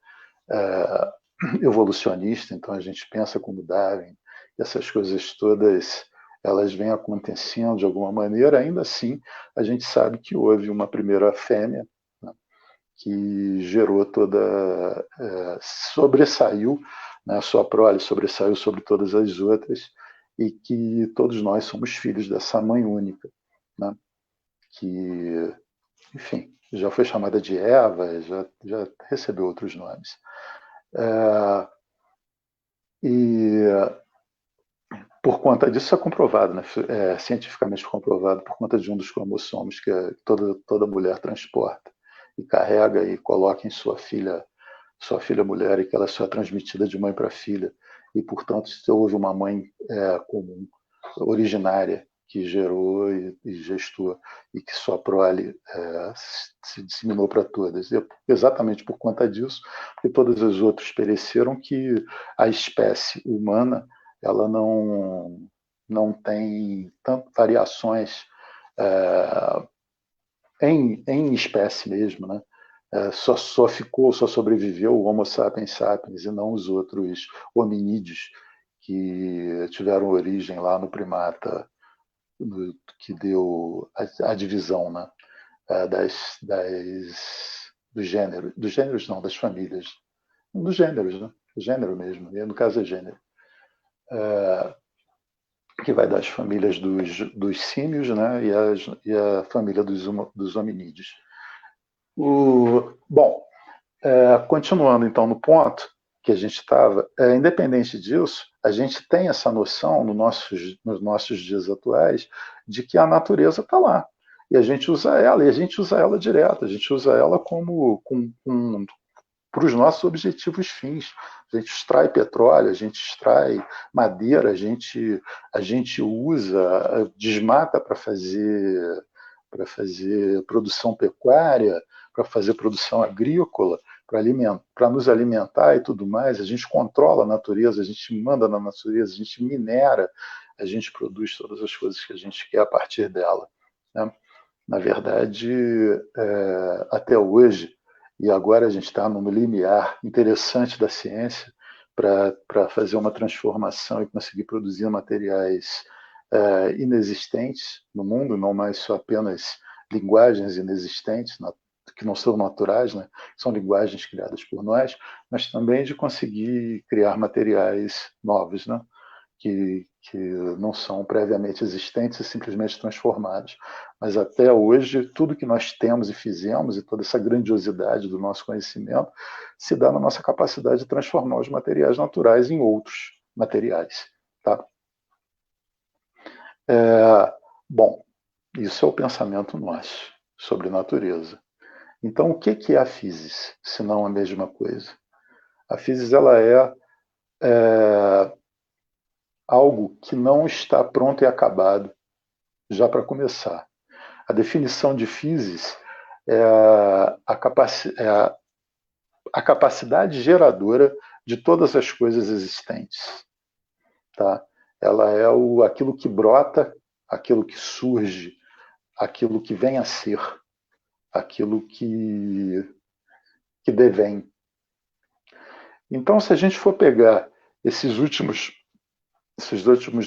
evolucionista, então a gente pensa como Darwin, essas coisas todas elas vêm acontecendo de alguma maneira. Ainda assim, a gente sabe que houve uma primeira fêmea, né, que gerou sobressaiu, né, a sua prole sobressaiu sobre todas as outras, e que todos nós somos filhos dessa mãe única, né, que, enfim, já foi chamada de Eva, já recebeu outros nomes. E por conta disso é comprovado, né? Cientificamente comprovado, por conta de um dos cromossomos que toda mulher transporta e carrega e coloca em sua filha mulher, e que ela só é transmitida de mãe para filha. E, portanto, se houve uma mãe comum, originária, que gerou e gestou, e que sua prole se disseminou para todas. E exatamente por conta disso, que todas as outras pereceram, que a espécie humana ela não tem tantas variações em espécie mesmo, né? só sobreviveu o Homo sapiens sapiens e não os outros hominídeos que tiveram origem lá no primata, que deu a divisão, né, dos gêneros não, das famílias, dos gêneros, né, gênero mesmo, no caso é gênero, que vai das famílias dos símios, né, e a família dos hominídeos. Bom, continuando então no ponto que a gente estava, independente disso, a gente tem essa noção nos nossos dias atuais de que a natureza está lá. E a gente usa ela direto, a gente usa ela para os nossos objetivos fins. A gente extrai petróleo, a gente extrai madeira, a gente desmata para fazer produção pecuária, para fazer produção agrícola, para nos alimentar e tudo mais. A gente controla a natureza, a gente manda na natureza, a gente minera, a gente produz todas as coisas que a gente quer a partir dela, né? Na verdade, até hoje, e agora a gente está num limiar interessante da ciência para fazer uma transformação e conseguir produzir materiais inexistentes no mundo, não mais só apenas linguagens inexistentes, que não são naturais, né? São linguagens criadas por nós, mas também de conseguir criar materiais novos, né? Que não são previamente existentes e simplesmente transformados. Mas até hoje, tudo que nós temos e fizemos, e toda essa grandiosidade do nosso conhecimento, se dá na nossa capacidade de transformar os materiais naturais em outros materiais. Tá? Bom, isso é o pensamento nosso sobre natureza. Então, o que é a physis, se não a mesma coisa? A physis ela é algo que não está pronto e acabado, já para começar. A definição de physis é a capacidade geradora de todas as coisas existentes. Tá? Ela é aquilo que brota, aquilo que surge, aquilo que vem a ser, aquilo que devém. Então, se a gente for pegar esses últimos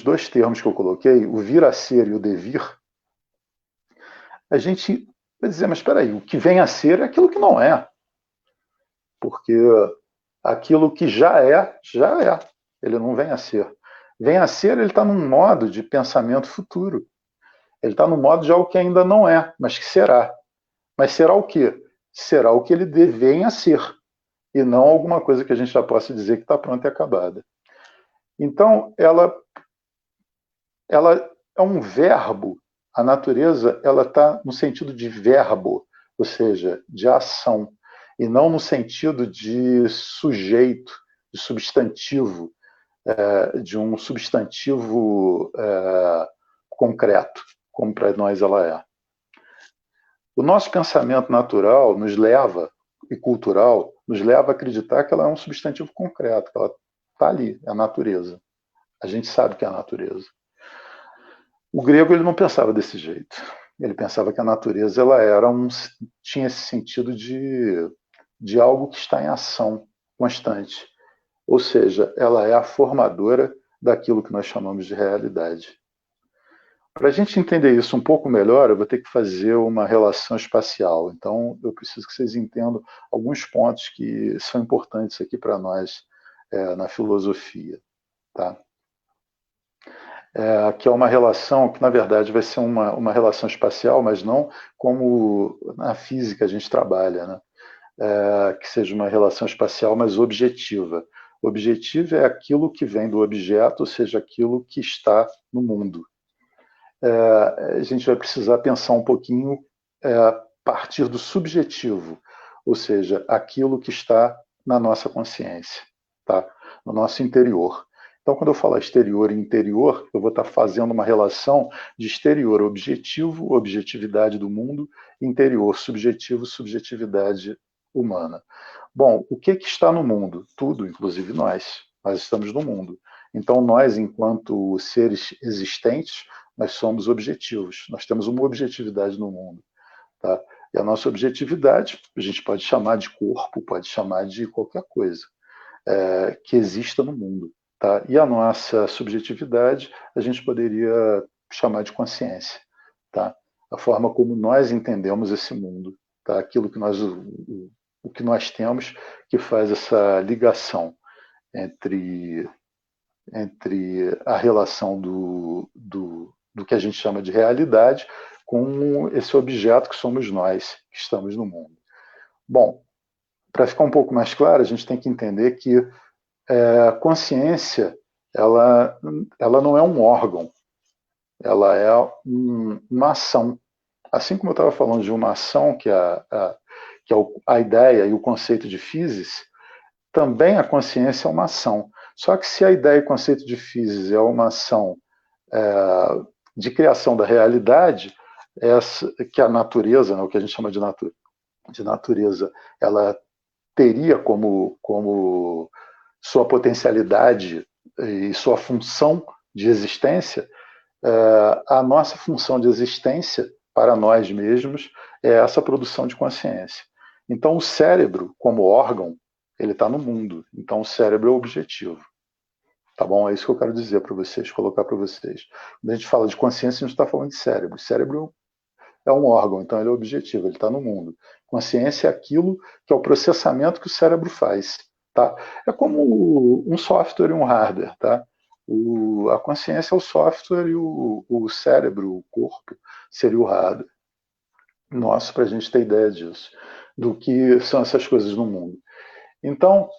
dois termos que eu coloquei, o vir a ser e o devir, a gente vai dizer, mas espera aí, o que vem a ser é aquilo que não é. Porque aquilo que já é. Ele não vem a ser. Vem a ser, ele está num modo de pensamento futuro. Ele está no modo de algo que ainda não é, mas que será. Mas será o quê? Será o que ele vem a ser. E não alguma coisa que a gente já possa dizer que está pronta e acabada. Então, ela é um verbo. A natureza ela está no sentido de verbo, ou seja, de ação, e não no sentido de sujeito, de substantivo, de um substantivo concreto, como para nós ela é. O nosso pensamento natural nos leva, e cultural, nos leva a acreditar que ela é um substantivo concreto, que ela está ali, é a natureza. A gente sabe que é a natureza. O grego ele não pensava desse jeito. Ele pensava que a natureza ela tinha esse sentido de algo que está em ação constante. Ou seja, ela é a formadora daquilo que nós chamamos de realidade. Para a gente entender isso um pouco melhor, eu vou ter que fazer uma relação espacial. Então, eu preciso que vocês entendam alguns pontos que são importantes aqui para nós na filosofia. Tá? Que é uma relação que, na verdade, vai ser uma relação espacial, mas não como na física a gente trabalha, né? Que seja uma relação espacial, mas objetiva. Objetivo é aquilo que vem do objeto, ou seja, aquilo que está no mundo. A gente vai precisar pensar um pouquinho a partir do subjetivo, ou seja, aquilo que está na nossa consciência, tá? No nosso interior. Então, quando eu falar exterior e interior, eu vou estar fazendo uma relação de exterior objetivo, objetividade do mundo, interior subjetivo, subjetividade humana. Bom, o que está no mundo? Tudo, inclusive nós. Nós estamos no mundo. Então, nós, enquanto seres existentes, nós somos objetivos. Nós temos uma objetividade no mundo. Tá? E a nossa objetividade, a gente pode chamar de corpo, pode chamar de qualquer coisa que exista no mundo. Tá? E a nossa subjetividade, a gente poderia chamar de consciência. Tá? A forma como nós entendemos esse mundo, tá? Aquilo que o que nós temos que faz essa ligação entre a relação do que a gente chama de realidade com esse objeto que somos nós, que estamos no mundo. Bom, para ficar um pouco mais claro, a gente tem que entender que a consciência ela não é um órgão, ela é uma ação. Assim como eu estava falando de uma ação, que é a ideia e o conceito de physis, também a consciência é uma ação. Só que se a ideia e o conceito de physis é uma ação de criação da realidade, que a natureza, né, o que a gente chama de natureza, ela teria como sua potencialidade e sua função de existência, a nossa função de existência para nós mesmos é essa produção de consciência. Então, o cérebro, como órgão, ele está no mundo. Então, o cérebro é o objetivo. Tá bom? É isso que eu quero dizer para vocês, colocar para vocês. Quando a gente fala de consciência, a gente está falando de cérebro. O cérebro é um órgão, então ele é objetivo, ele está no mundo. Consciência é aquilo que é o processamento que o cérebro faz. Tá? É como um software e um hardware. Tá? A consciência é o software e o cérebro, o corpo, seria o hardware. Nosso, para a gente ter ideia disso, do que são essas coisas no mundo. Então,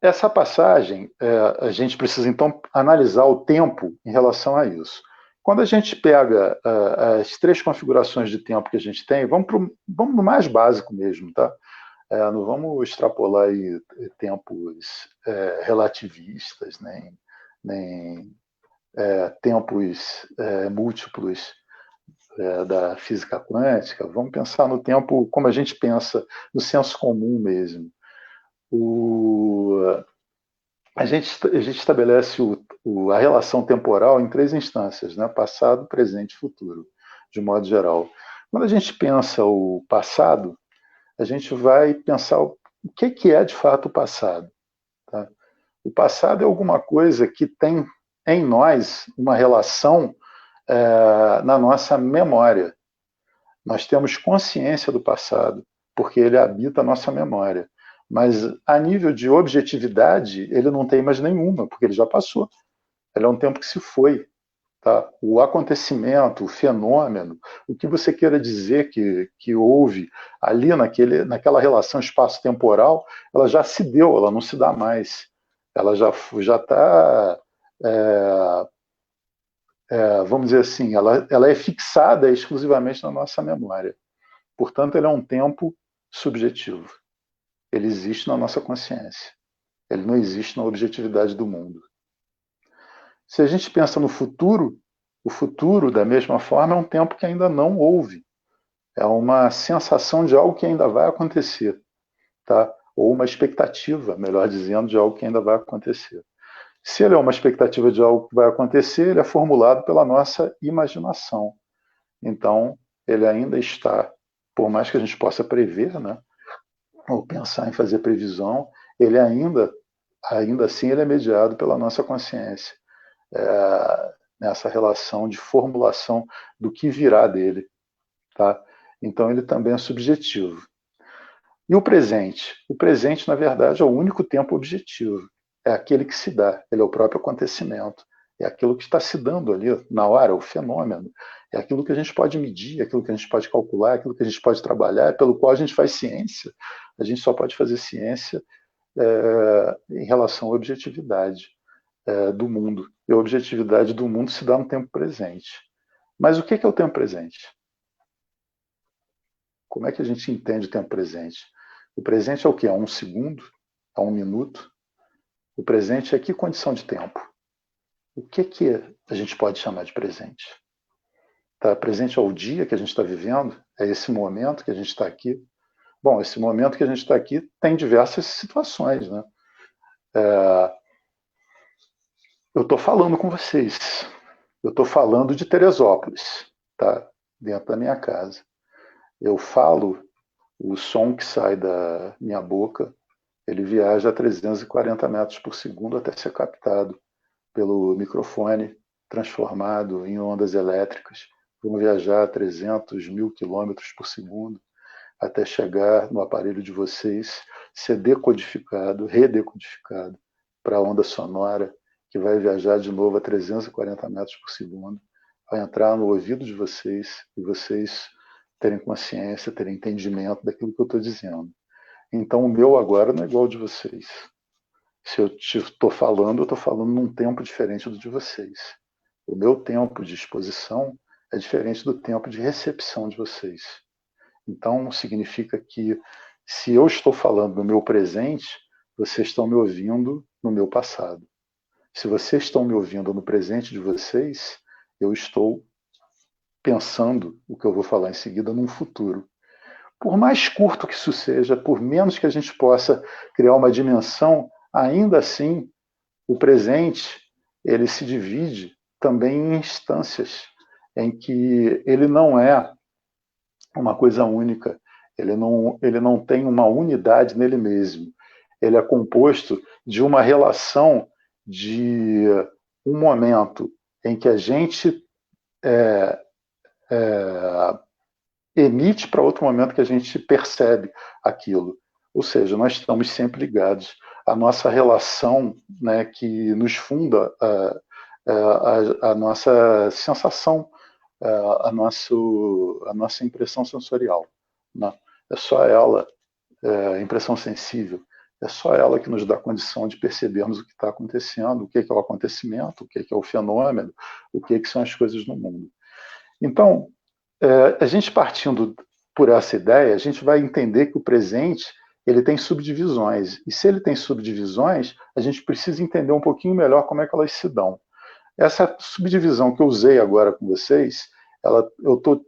essa passagem, a gente precisa, então, analisar o tempo em relação a isso. Quando a gente pega as três configurações de tempo que a gente tem, vamos no mais básico mesmo, tá? Não vamos extrapolar aí tempos relativistas, nem tempos múltiplos da física quântica. Vamos pensar no tempo como a gente pensa, no senso comum mesmo. A gente estabelece a relação temporal em três instâncias, né? Passado, presente e futuro, de modo geral. Quando a gente pensa o passado, a gente vai pensar o que é de fato o passado. Tá? O passado é alguma coisa que tem em nós uma relação na nossa memória. Nós temos consciência do passado, porque ele habita a nossa memória. Mas a nível de objetividade, ele não tem mais nenhuma, porque ele já passou. Ele é um tempo que se foi. Tá? O acontecimento, o fenômeno, o que você queira dizer que houve ali naquela relação espaço-temporal, ela já se deu, ela não se dá mais. Ela já está, vamos dizer assim, ela é fixada exclusivamente na nossa memória. Portanto, ele é um tempo subjetivo. Ele existe na nossa consciência. Ele não existe na objetividade do mundo. Se a gente pensa no futuro, o futuro, da mesma forma, é um tempo que ainda não houve. É uma sensação de algo que ainda vai acontecer. Tá? Ou uma expectativa, melhor dizendo, de algo que ainda vai acontecer. Se ele é uma expectativa de algo que vai acontecer, ele é formulado pela nossa imaginação. Então, ele ainda está, por mais que a gente possa prever, né? Ou pensar em fazer previsão, ele ainda assim, ele é mediado pela nossa consciência. Nessa relação de formulação do que virá dele. Tá? Então, ele também é subjetivo. E o presente? O presente, na verdade, é o único tempo objetivo. É aquele que se dá, ele é o próprio acontecimento. É aquilo que está se dando ali na hora, o fenômeno. É aquilo que a gente pode medir, é aquilo que a gente pode calcular, é aquilo que a gente pode trabalhar, é pelo qual a gente faz ciência. A gente só pode fazer ciência em relação à objetividade do mundo. E a objetividade do mundo se dá no tempo presente. Mas o que é o tempo presente? Como é que a gente entende o tempo presente? O presente é o quê? É um segundo? É um minuto? O presente é que condição de tempo? O que a gente pode chamar de presente? Tá? Presente é o dia que a gente está vivendo? É esse momento que a gente está aqui? Bom, esse momento que a gente está aqui tem diversas situações, né? Eu estou falando com vocês. Eu estou falando de Teresópolis, tá? Dentro da minha casa. eu falo, o som que sai da minha boca, ele viaja a 340 metros por segundo até ser captado pelo microfone, transformado em ondas elétricas. Vão viajar a 300 mil quilômetros por segundo até chegar no aparelho de vocês, ser decodificado, redecodificado para a onda sonora, que vai viajar de novo a 340 metros por segundo, vai entrar no ouvido de vocês e vocês terem consciência, terem entendimento daquilo que eu estou dizendo. Então, o meu agora não é igual ao de vocês. Se eu estou falando, eu estou falando num tempo diferente do de vocês. O meu tempo de exposição é diferente do tempo de recepção de vocês. Então, significa que se eu estou falando no meu presente, vocês estão me ouvindo no meu passado. Se vocês estão me ouvindo no presente de vocês, eu estou pensando o que eu vou falar em seguida num futuro. Por mais curto que isso seja, por menos que a gente possa criar uma dimensão, ainda assim, o presente ele se divide também em instâncias, em que ele não é uma coisa única, ele não tem uma unidade nele mesmo. Ele é composto de uma relação de um momento em que a gente emite para outro momento que a gente percebe aquilo. Ou seja, nós estamos sempre ligados. A nossa relação, né, que nos funda a nossa sensação, a nossa impressão sensorial. Né? É só ela, a impressão sensível, é só ela que nos dá condição de percebermos o que está acontecendo, o que é o acontecimento, o que é o fenômeno, o que são as coisas no mundo. Então, a gente partindo por essa ideia, a gente vai entender que o presente ele tem subdivisões. E se ele tem subdivisões, a gente precisa entender um pouquinho melhor como é que elas se dão. Essa subdivisão que eu usei agora com vocês, eu estou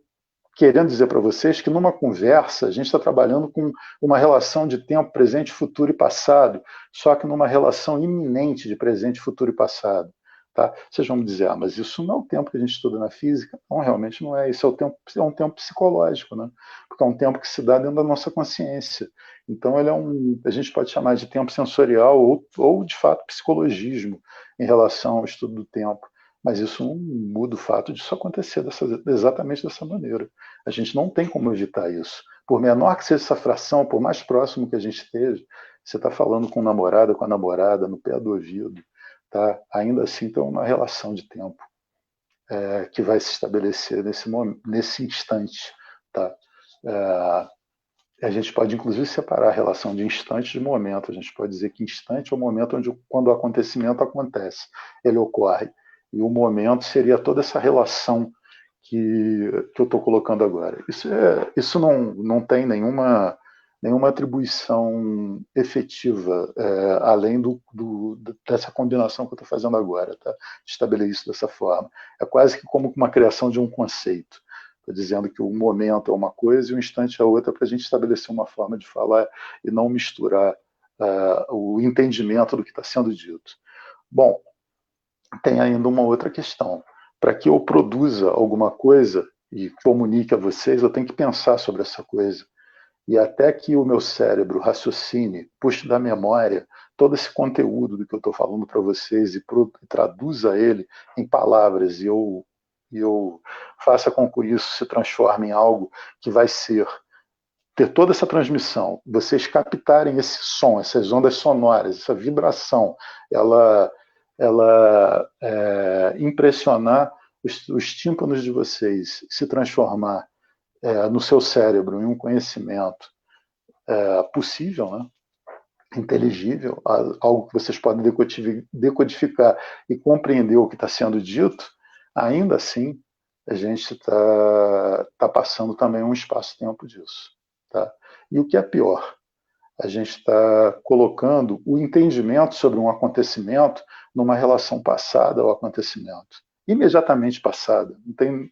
querendo dizer para vocês que numa conversa a gente está trabalhando com uma relação de tempo, presente, futuro e passado, só que numa relação iminente de presente, futuro e passado. Tá? Vocês vão me dizer, mas isso não é o tempo que a gente estuda na física? Não, realmente não é. Isso é um tempo psicológico, né? Porque é um tempo que se dá dentro da nossa consciência. Então, a gente pode chamar de tempo sensorial ou de fato, psicologismo em relação ao estudo do tempo. Mas isso não muda o fato de isso acontecer exatamente dessa maneira. A gente não tem como evitar isso. Por menor que seja essa fração, por mais próximo que a gente esteja, você está falando com o namorado, com a namorada, no pé do ouvido, tá? Ainda assim tem uma relação de tempo que vai se estabelecer nesse instante. Tá? A gente pode, inclusive, separar a relação de instante de momento. A gente pode dizer que instante é o momento quando o acontecimento acontece, ele ocorre. E o momento seria toda essa relação que eu estou colocando agora. Isso não tem nenhuma atribuição efetiva, além dessa combinação que eu estou fazendo agora, tá? Estabelecer isso dessa forma. É quase que como uma criação de um conceito. Estou dizendo que o momento é uma coisa e o instante é outra, para a gente estabelecer uma forma de falar e não misturar o entendimento do que está sendo dito. Bom, tem ainda uma outra questão. Para que eu produza alguma coisa e comunique a vocês, eu tenho que pensar sobre essa coisa. E até que o meu cérebro raciocine, puxe da memória todo esse conteúdo do que eu estou falando para vocês e traduza ele em palavras e eu faça com que isso se transforme em algo que vai ter toda essa transmissão, vocês captarem esse som, essas ondas sonoras, essa vibração, ela impressionar os tímpanos de vocês, se transformar no seu cérebro em um conhecimento possível, né? Inteligível, algo que vocês podem decodificar e compreender o que está sendo dito, ainda assim a gente está passando também um espaço-tempo disso. Tá? E o que é pior, a gente está colocando o entendimento sobre um acontecimento numa relação passada ao acontecimento. Imediatamente passada,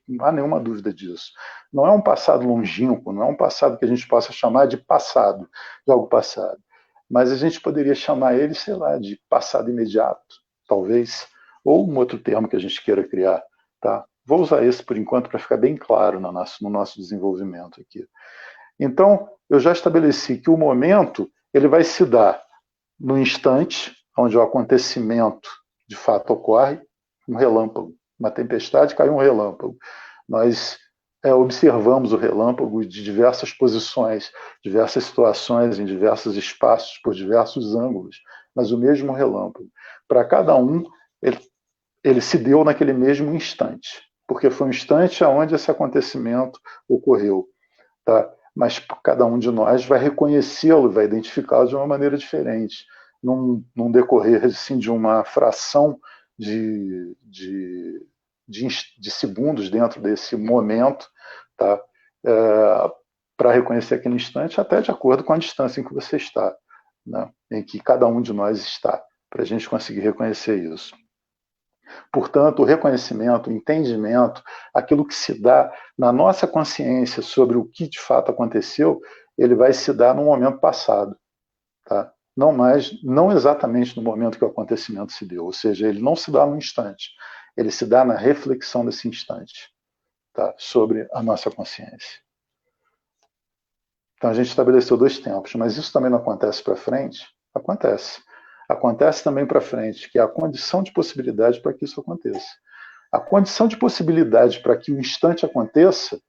não há nenhuma dúvida disso. Não é um passado longínquo, não é um passado que a gente possa chamar de passado, de algo passado. Mas a gente poderia chamar ele, sei lá, de passado imediato, talvez, ou um outro termo que a gente queira criar. Tá? vou usar esse por enquanto para ficar bem claro no nosso desenvolvimento aqui. Então, eu já estabeleci que o momento ele vai se dar no instante onde o acontecimento de fato ocorre, um relâmpago, uma tempestade, caiu um relâmpago. Nós observamos o relâmpago de diversas posições, diversas situações, em diversos espaços, por diversos ângulos, mas o mesmo relâmpago. Para cada um, ele se deu naquele mesmo instante, porque foi um instante onde esse acontecimento ocorreu. Tá? Mas cada um de nós vai reconhecê-lo, vai identificá-lo de uma maneira diferente, num decorrer assim, de uma fração de segundos dentro desse momento, tá? Para reconhecer aquele instante, até de acordo com a distância em que você está, né? Em que cada um de nós está, para a gente conseguir reconhecer isso. Portanto, o reconhecimento, o entendimento, aquilo que se dá na nossa consciência sobre o que de fato aconteceu, ele vai se dar no momento passado, tá? Não exatamente no momento que o acontecimento se deu, ou seja, ele não se dá no instante, ele se dá na reflexão desse instante, tá? Sobre a nossa consciência. Então a gente estabeleceu 2 tempos, mas isso também não acontece para frente? Acontece. Acontece também para frente, que é a condição de possibilidade para que isso aconteça. A condição de possibilidade para que o instante aconteça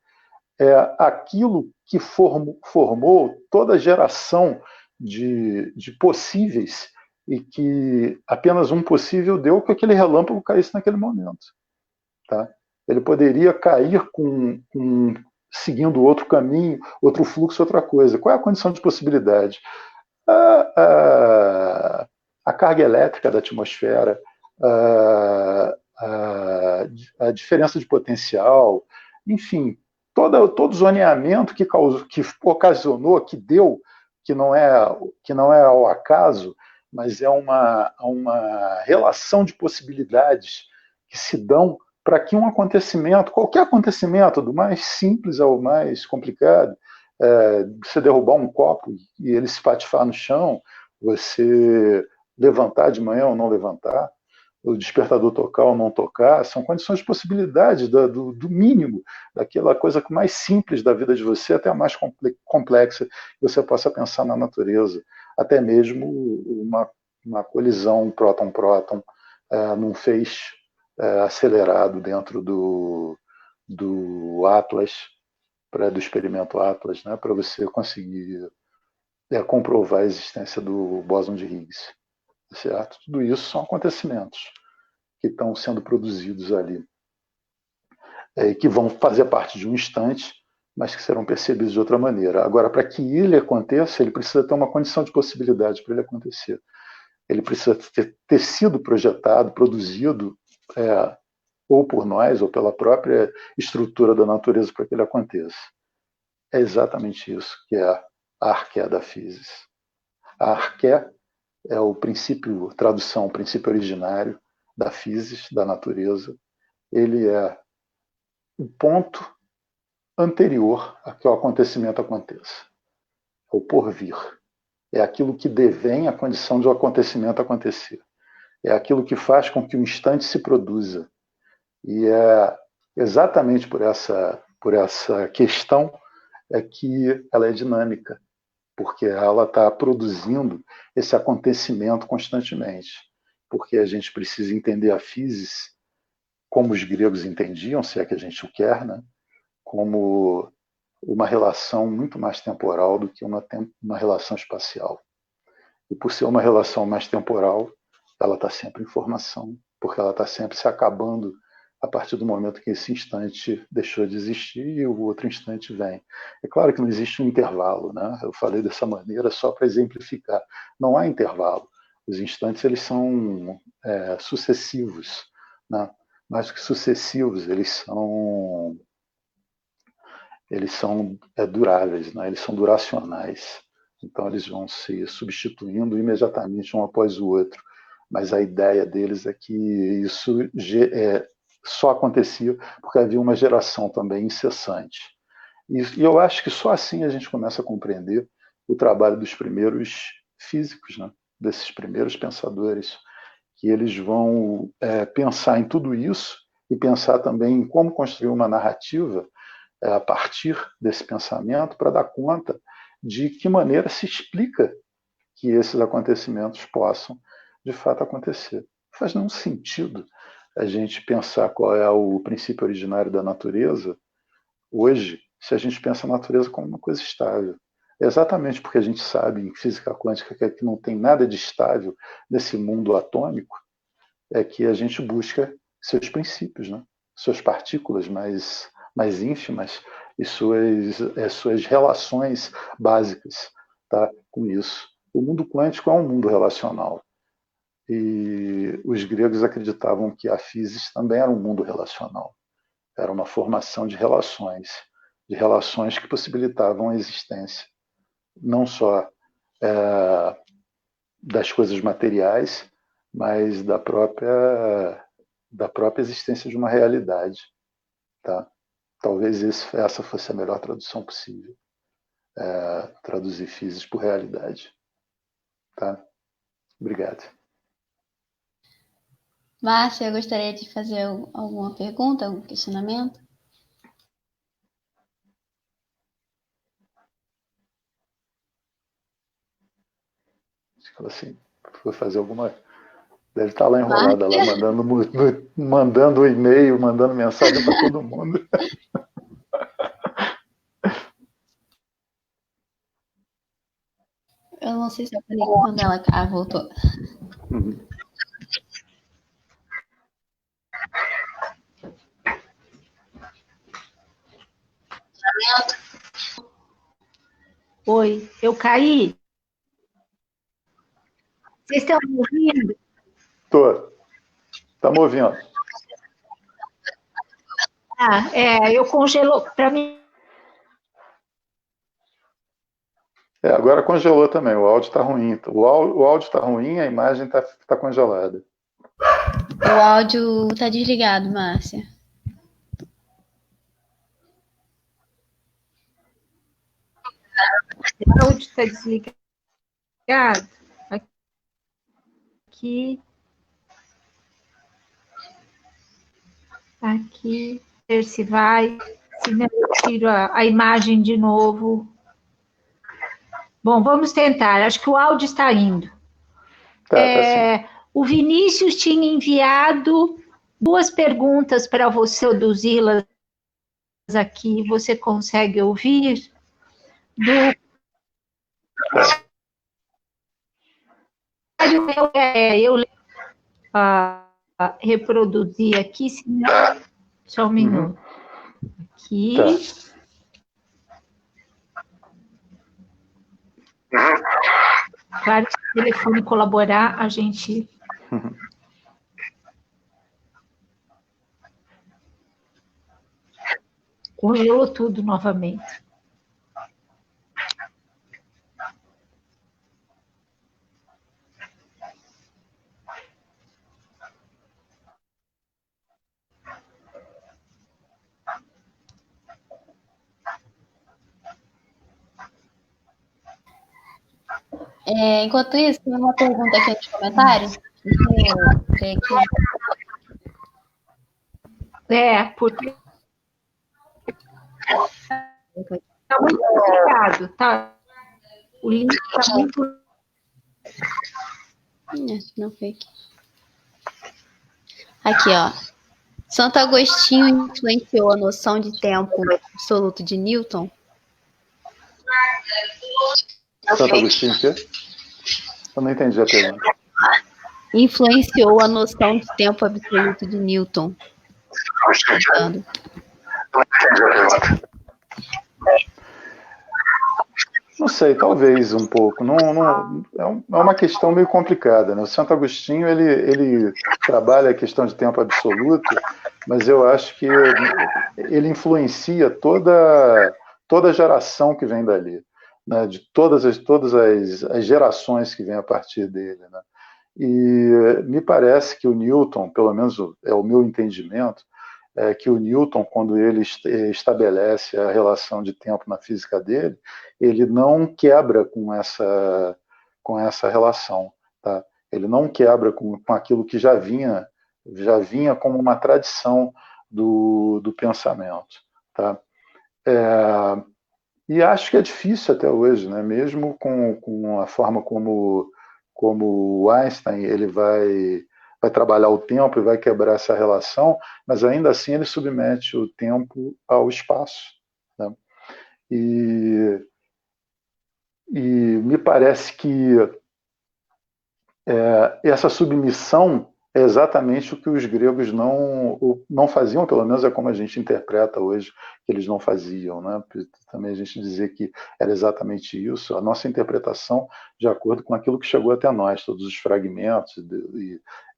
é aquilo que formou toda a geração de possíveis e que apenas um possível deu que aquele relâmpago caísse naquele momento. Tá? Ele poderia cair seguindo outro caminho, outro fluxo, outra coisa. Qual é a condição de possibilidade? A carga elétrica da atmosfera, a diferença de potencial, enfim, todo o zoneamento que ocasionou, que deu, que não é ao acaso, mas é uma relação de possibilidades que se dão para que um acontecimento, qualquer acontecimento, do mais simples ao mais complicado, você derrubar um copo e ele se patifar no chão, você levantar de manhã ou não levantar, o despertador tocar ou não tocar, são condições de possibilidade do mínimo, daquela coisa mais simples da vida de você até a mais complexa que você possa pensar na natureza. Até mesmo uma colisão próton-próton num feixe acelerado dentro do Atlas, do experimento Atlas, né, para você conseguir comprovar a existência do bóson de Higgs. Certo? Tudo isso são acontecimentos que estão sendo produzidos ali, que vão fazer parte de um instante, mas que serão percebidos de outra maneira. Agora, para que ele aconteça, ele precisa ter uma condição de possibilidade para ele acontecer. Ele precisa ter sido projetado, produzido, ou por nós, ou pela própria estrutura da natureza para que ele aconteça. É exatamente isso que é a arqué da física. A arqué é o princípio, tradução, o princípio originário da física, da natureza. Ele é o ponto anterior a que o acontecimento aconteça. É o porvir. É aquilo que devém a condição de o acontecimento acontecer. É aquilo que faz com que o instante se produza. E é exatamente por essa questão que ela é dinâmica, porque ela está produzindo esse acontecimento constantemente. Porque a gente precisa entender a física como os gregos entendiam, se é que a gente o quer, né? Como uma relação muito mais temporal do que uma relação espacial. E por ser uma relação mais temporal, ela está sempre em formação, porque ela está sempre se acabando a partir do momento que esse instante deixou de existir e o outro instante vem. É claro que não existe um intervalo, né? Eu falei dessa maneira só para exemplificar. Não há intervalo. Os instantes eles são sucessivos, né? Mais do que sucessivos, eles são duráveis, né? Eles são duracionais. Então eles vão se substituindo imediatamente um após o outro. Mas a ideia deles é que isso só acontecia porque havia uma geração também incessante. E eu acho que só assim a gente começa a compreender o trabalho dos primeiros físicos, né? Desses primeiros pensadores, que eles vão pensar em tudo isso e pensar também em como construir uma narrativa a partir desse pensamento para dar conta de que maneira se explica que esses acontecimentos possam, de fato, acontecer. Não faz nenhum sentido a gente pensar qual é o princípio originário da natureza hoje, se a gente pensa a natureza como uma coisa estável. É exatamente porque a gente sabe em física quântica que não tem nada de estável nesse mundo atômico, é que a gente busca seus princípios, né? Suas partículas mais ínfimas e suas relações básicas, tá? Com isso. O mundo quântico é um mundo relacional. E os gregos acreditavam que a física também era um mundo relacional. Era uma formação de relações que possibilitavam a existência, não só das coisas materiais, mas da própria existência de uma realidade. Tá? Talvez essa fosse a melhor tradução possível. Traduzir física por realidade. Tá? Obrigado. Márcia, eu gostaria de fazer alguma pergunta, algum questionamento? Assim, vou fazer alguma... Deve estar lá enrolada, lá mandando e-mail, mandando mensagem para todo mundo. Eu não sei se eu falei quando ela voltou. Uhum. Oi, eu caí? Vocês estão me ouvindo? Tô. Tá me ouvindo? Eu congelo para mim. Agora congelou também. O áudio está ruim. O áudio está ruim, a imagem tá congelada. O áudio tá desligado, Márcia. O áudio está desligado. Aqui, ver se vai. Se não, eu tiro a imagem de novo. Bom, vamos tentar. Acho que o áudio está indo. Tá sim. O Vinícius tinha enviado 2 perguntas para você produzi-las aqui. Você consegue ouvir? Eu reproduzir aqui, senão... Só um minuto. Aqui. Claro que se o telefone colaborar, a gente... Congelou tudo novamente. Enquanto isso, tem uma pergunta aqui nos comentários. Deixa eu ver aqui. Porque está muito complicado, tá? O link está muito... Não foi aqui. Aqui, ó. Santo Agostinho influenciou a noção de tempo absoluto de Newton? Santo Agostinho o quê? Eu não entendi a pergunta. Influenciou a noção de tempo absoluto de Newton? Não sei, talvez um pouco. É uma questão meio complicada, né? O Santo Agostinho ele trabalha a questão de tempo absoluto, mas eu acho que ele influencia toda a geração que vem dali, né? De todas as gerações que vêm a partir dele, né? E me parece que o Newton, pelo menos é o meu entendimento, é que o Newton, quando ele estabelece a relação de tempo na física dele, ele não quebra com essa relação, tá? Ele não quebra com aquilo que já vinha como uma tradição do pensamento. Tá? E acho que é difícil até hoje, né? Mesmo com a forma como o Einstein ele vai trabalhar o tempo e vai quebrar essa relação, mas ainda assim ele submete o tempo ao espaço. Né? E me parece que essa submissão é exatamente o que os gregos não faziam, pelo menos é como a gente interpreta hoje que eles não faziam. Né? Também a gente dizer que era exatamente isso, a nossa interpretação de acordo com aquilo que chegou até nós, todos os fragmentos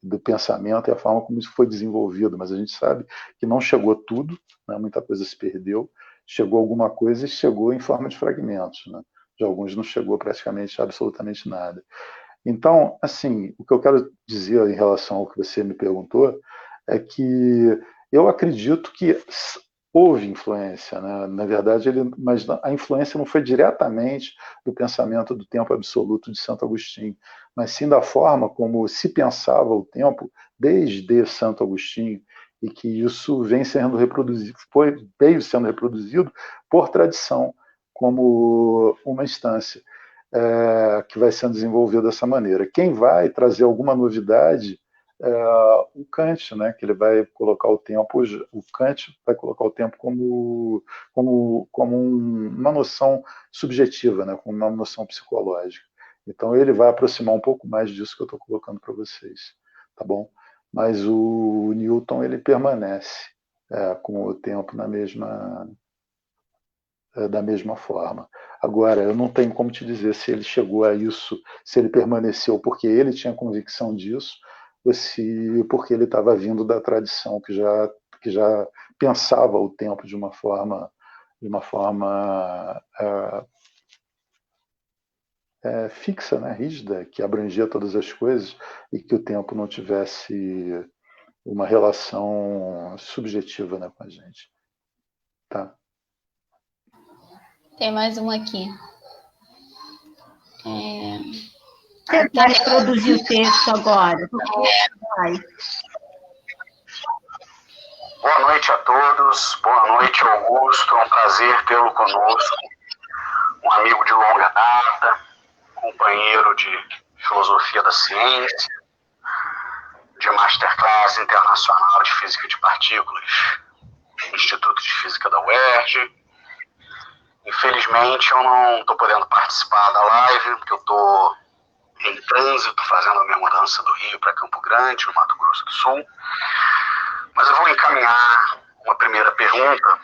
do pensamento e a forma como isso foi desenvolvido, mas a gente sabe que não chegou tudo, né? Muita coisa se perdeu, chegou alguma coisa e chegou em forma de fragmentos. Né? De alguns não chegou praticamente absolutamente nada. Então, assim, o que eu quero dizer em relação ao que você me perguntou é que eu acredito que houve influência, né? Na verdade, mas a influência não foi diretamente do pensamento do tempo absoluto de Santo Agostinho, mas sim da forma como se pensava o tempo desde Santo Agostinho, e que isso veio sendo reproduzido por tradição como uma instância. Que vai sendo desenvolvido dessa maneira. Quem vai trazer alguma novidade é o Kant, né? Que ele vai colocar o tempo, o Kant vai colocar o tempo como uma noção subjetiva, né? Como uma noção psicológica. Então ele vai aproximar um pouco mais disso que eu estou colocando para vocês, tá bom? Mas o Newton ele permanece com o tempo da mesma forma. Agora, eu não tenho como te dizer se ele chegou a isso, se ele permaneceu porque ele tinha convicção disso, ou se porque ele estava vindo da tradição que já pensava o tempo de uma forma fixa, né, rígida, que abrangia todas as coisas e que o tempo não tivesse uma relação subjetiva, né, com a gente. Tá? Tem mais uma aqui. Você vai produzir o texto agora. Vai. Boa noite a todos, boa noite Augusto, é um prazer tê-lo conosco, um amigo de longa data, companheiro de filosofia da ciência, de masterclass internacional de física de partículas, Instituto de Física da UERJ. Infelizmente eu não estou podendo participar da live, porque eu estou em trânsito, fazendo a minha mudança do Rio para Campo Grande, no Mato Grosso do Sul. Mas eu vou encaminhar uma primeira pergunta,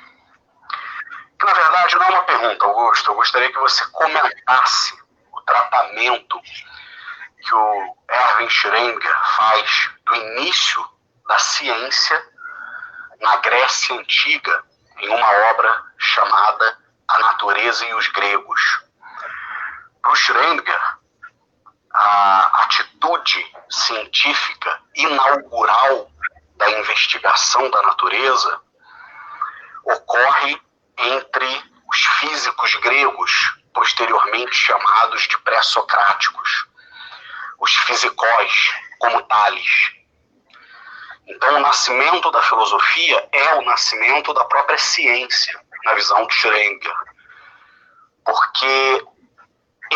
que na verdade não é uma pergunta, Augusto. Eu gostaria que você comentasse o tratamento que o Erwin Schrödinger faz do início da ciência na Grécia Antiga, em uma obra chamada A Natureza e os Gregos. Para o Schrödinger, a atitude científica inaugural da investigação da natureza ocorre entre os físicos gregos, posteriormente chamados de pré-socráticos, os fisicóis, como Tales. Então, o nascimento da filosofia é o nascimento da própria ciência, na visão de Schrödinger, porque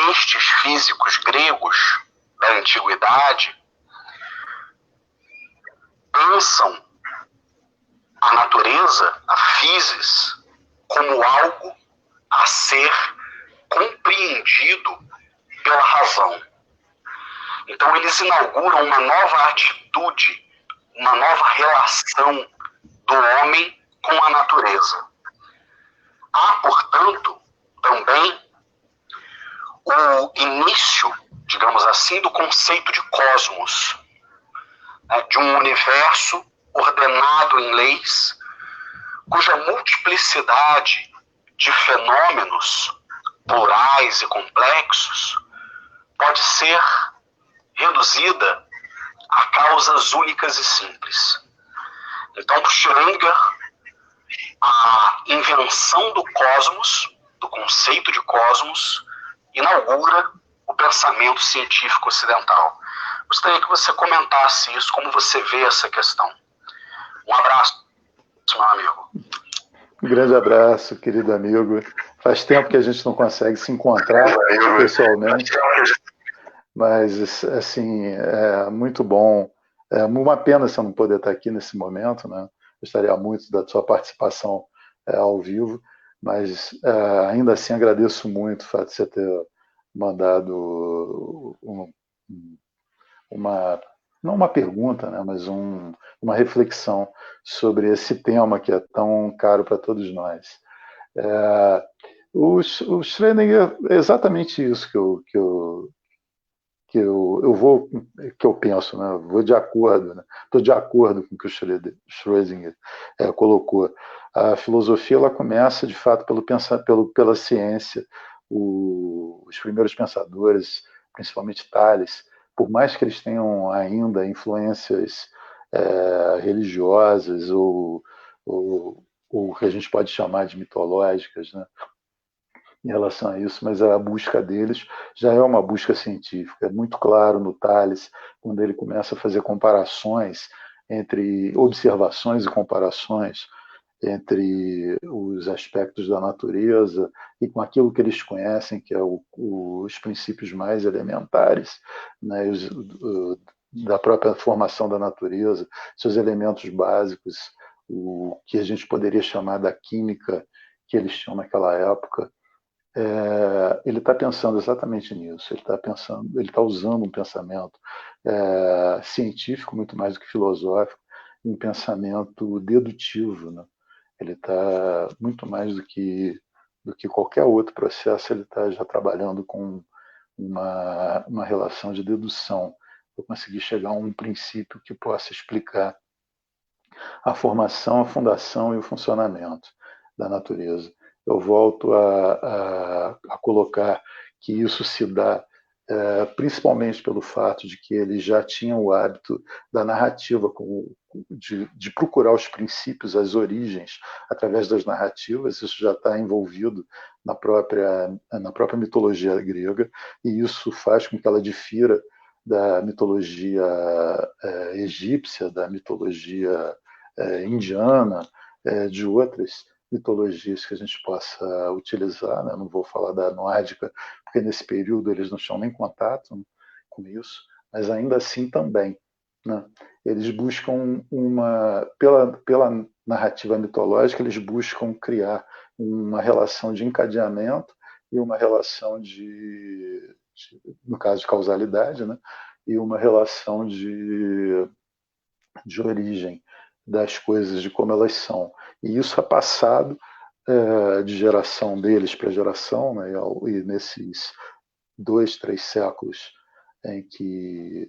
estes físicos gregos da antiguidade pensam a natureza, a physis, como algo a ser compreendido pela razão. Então eles inauguram uma nova atitude, uma nova relação do homem com a natureza. Há, portanto, também o início, digamos assim, do conceito de cosmos, de um universo ordenado em leis, cuja multiplicidade de fenômenos plurais e complexos pode ser reduzida a causas únicas e simples. Então, para Schrödinger, a invenção do cosmos, do conceito de cosmos, inaugura o pensamento científico ocidental. Gostaria que você comentasse isso, como você vê essa questão. Um abraço. meu amigo. Um grande abraço, querido amigo. Faz tempo que a gente não consegue se encontrar pessoalmente, mas, assim, é muito bom. É uma pena você não poder estar aqui nesse momento, né? Gostaria muito da sua participação ao vivo, mas ainda assim agradeço muito o fato de você ter mandado não uma pergunta, né, mas uma reflexão sobre esse tema que é tão caro para todos nós. O Schrödinger é exatamente isso que eu penso, né? Vou de acordo, né? Estou de acordo com o que o Schrödinger colocou. A filosofia ela começa, de fato, pela ciência. Os primeiros pensadores, principalmente Tales, por mais que eles tenham ainda influências religiosas ou que a gente pode chamar de mitológicas, né? Em relação a isso, mas a busca deles já é uma busca científica. É muito claro no Tales, quando ele começa a fazer comparações entre observações e comparações entre os aspectos da natureza e com aquilo que eles conhecem, que é os princípios mais elementares, né, da própria formação da natureza, seus elementos básicos, o que a gente poderia chamar da química que eles tinham naquela época. Ele está pensando exatamente nisso. Ele está usando um pensamento científico muito mais do que filosófico, um pensamento dedutivo, né? Ele está muito mais do que qualquer outro processo. Ele está já trabalhando com uma relação de dedução para conseguir chegar a um princípio que possa explicar a formação, a fundação e o funcionamento da natureza. Eu volto a colocar que isso se dá principalmente pelo fato de que eles já tinham o hábito da narrativa, de procurar os princípios, as origens, através das narrativas. Isso já está envolvido na própria mitologia grega, e isso faz com que ela difira da mitologia egípcia, da mitologia indiana, de outras mitologias que a gente possa utilizar, né? Não vou falar da nórdica, porque nesse período eles não tinham nem contato com isso, mas ainda assim também, né? Eles buscam pela narrativa mitológica, eles buscam criar uma relação de encadeamento e uma relação no caso de causalidade, né? E uma relação de origem das coisas, de como elas são. E isso é passado de geração deles para geração, né? E nesses 2, 3 séculos em que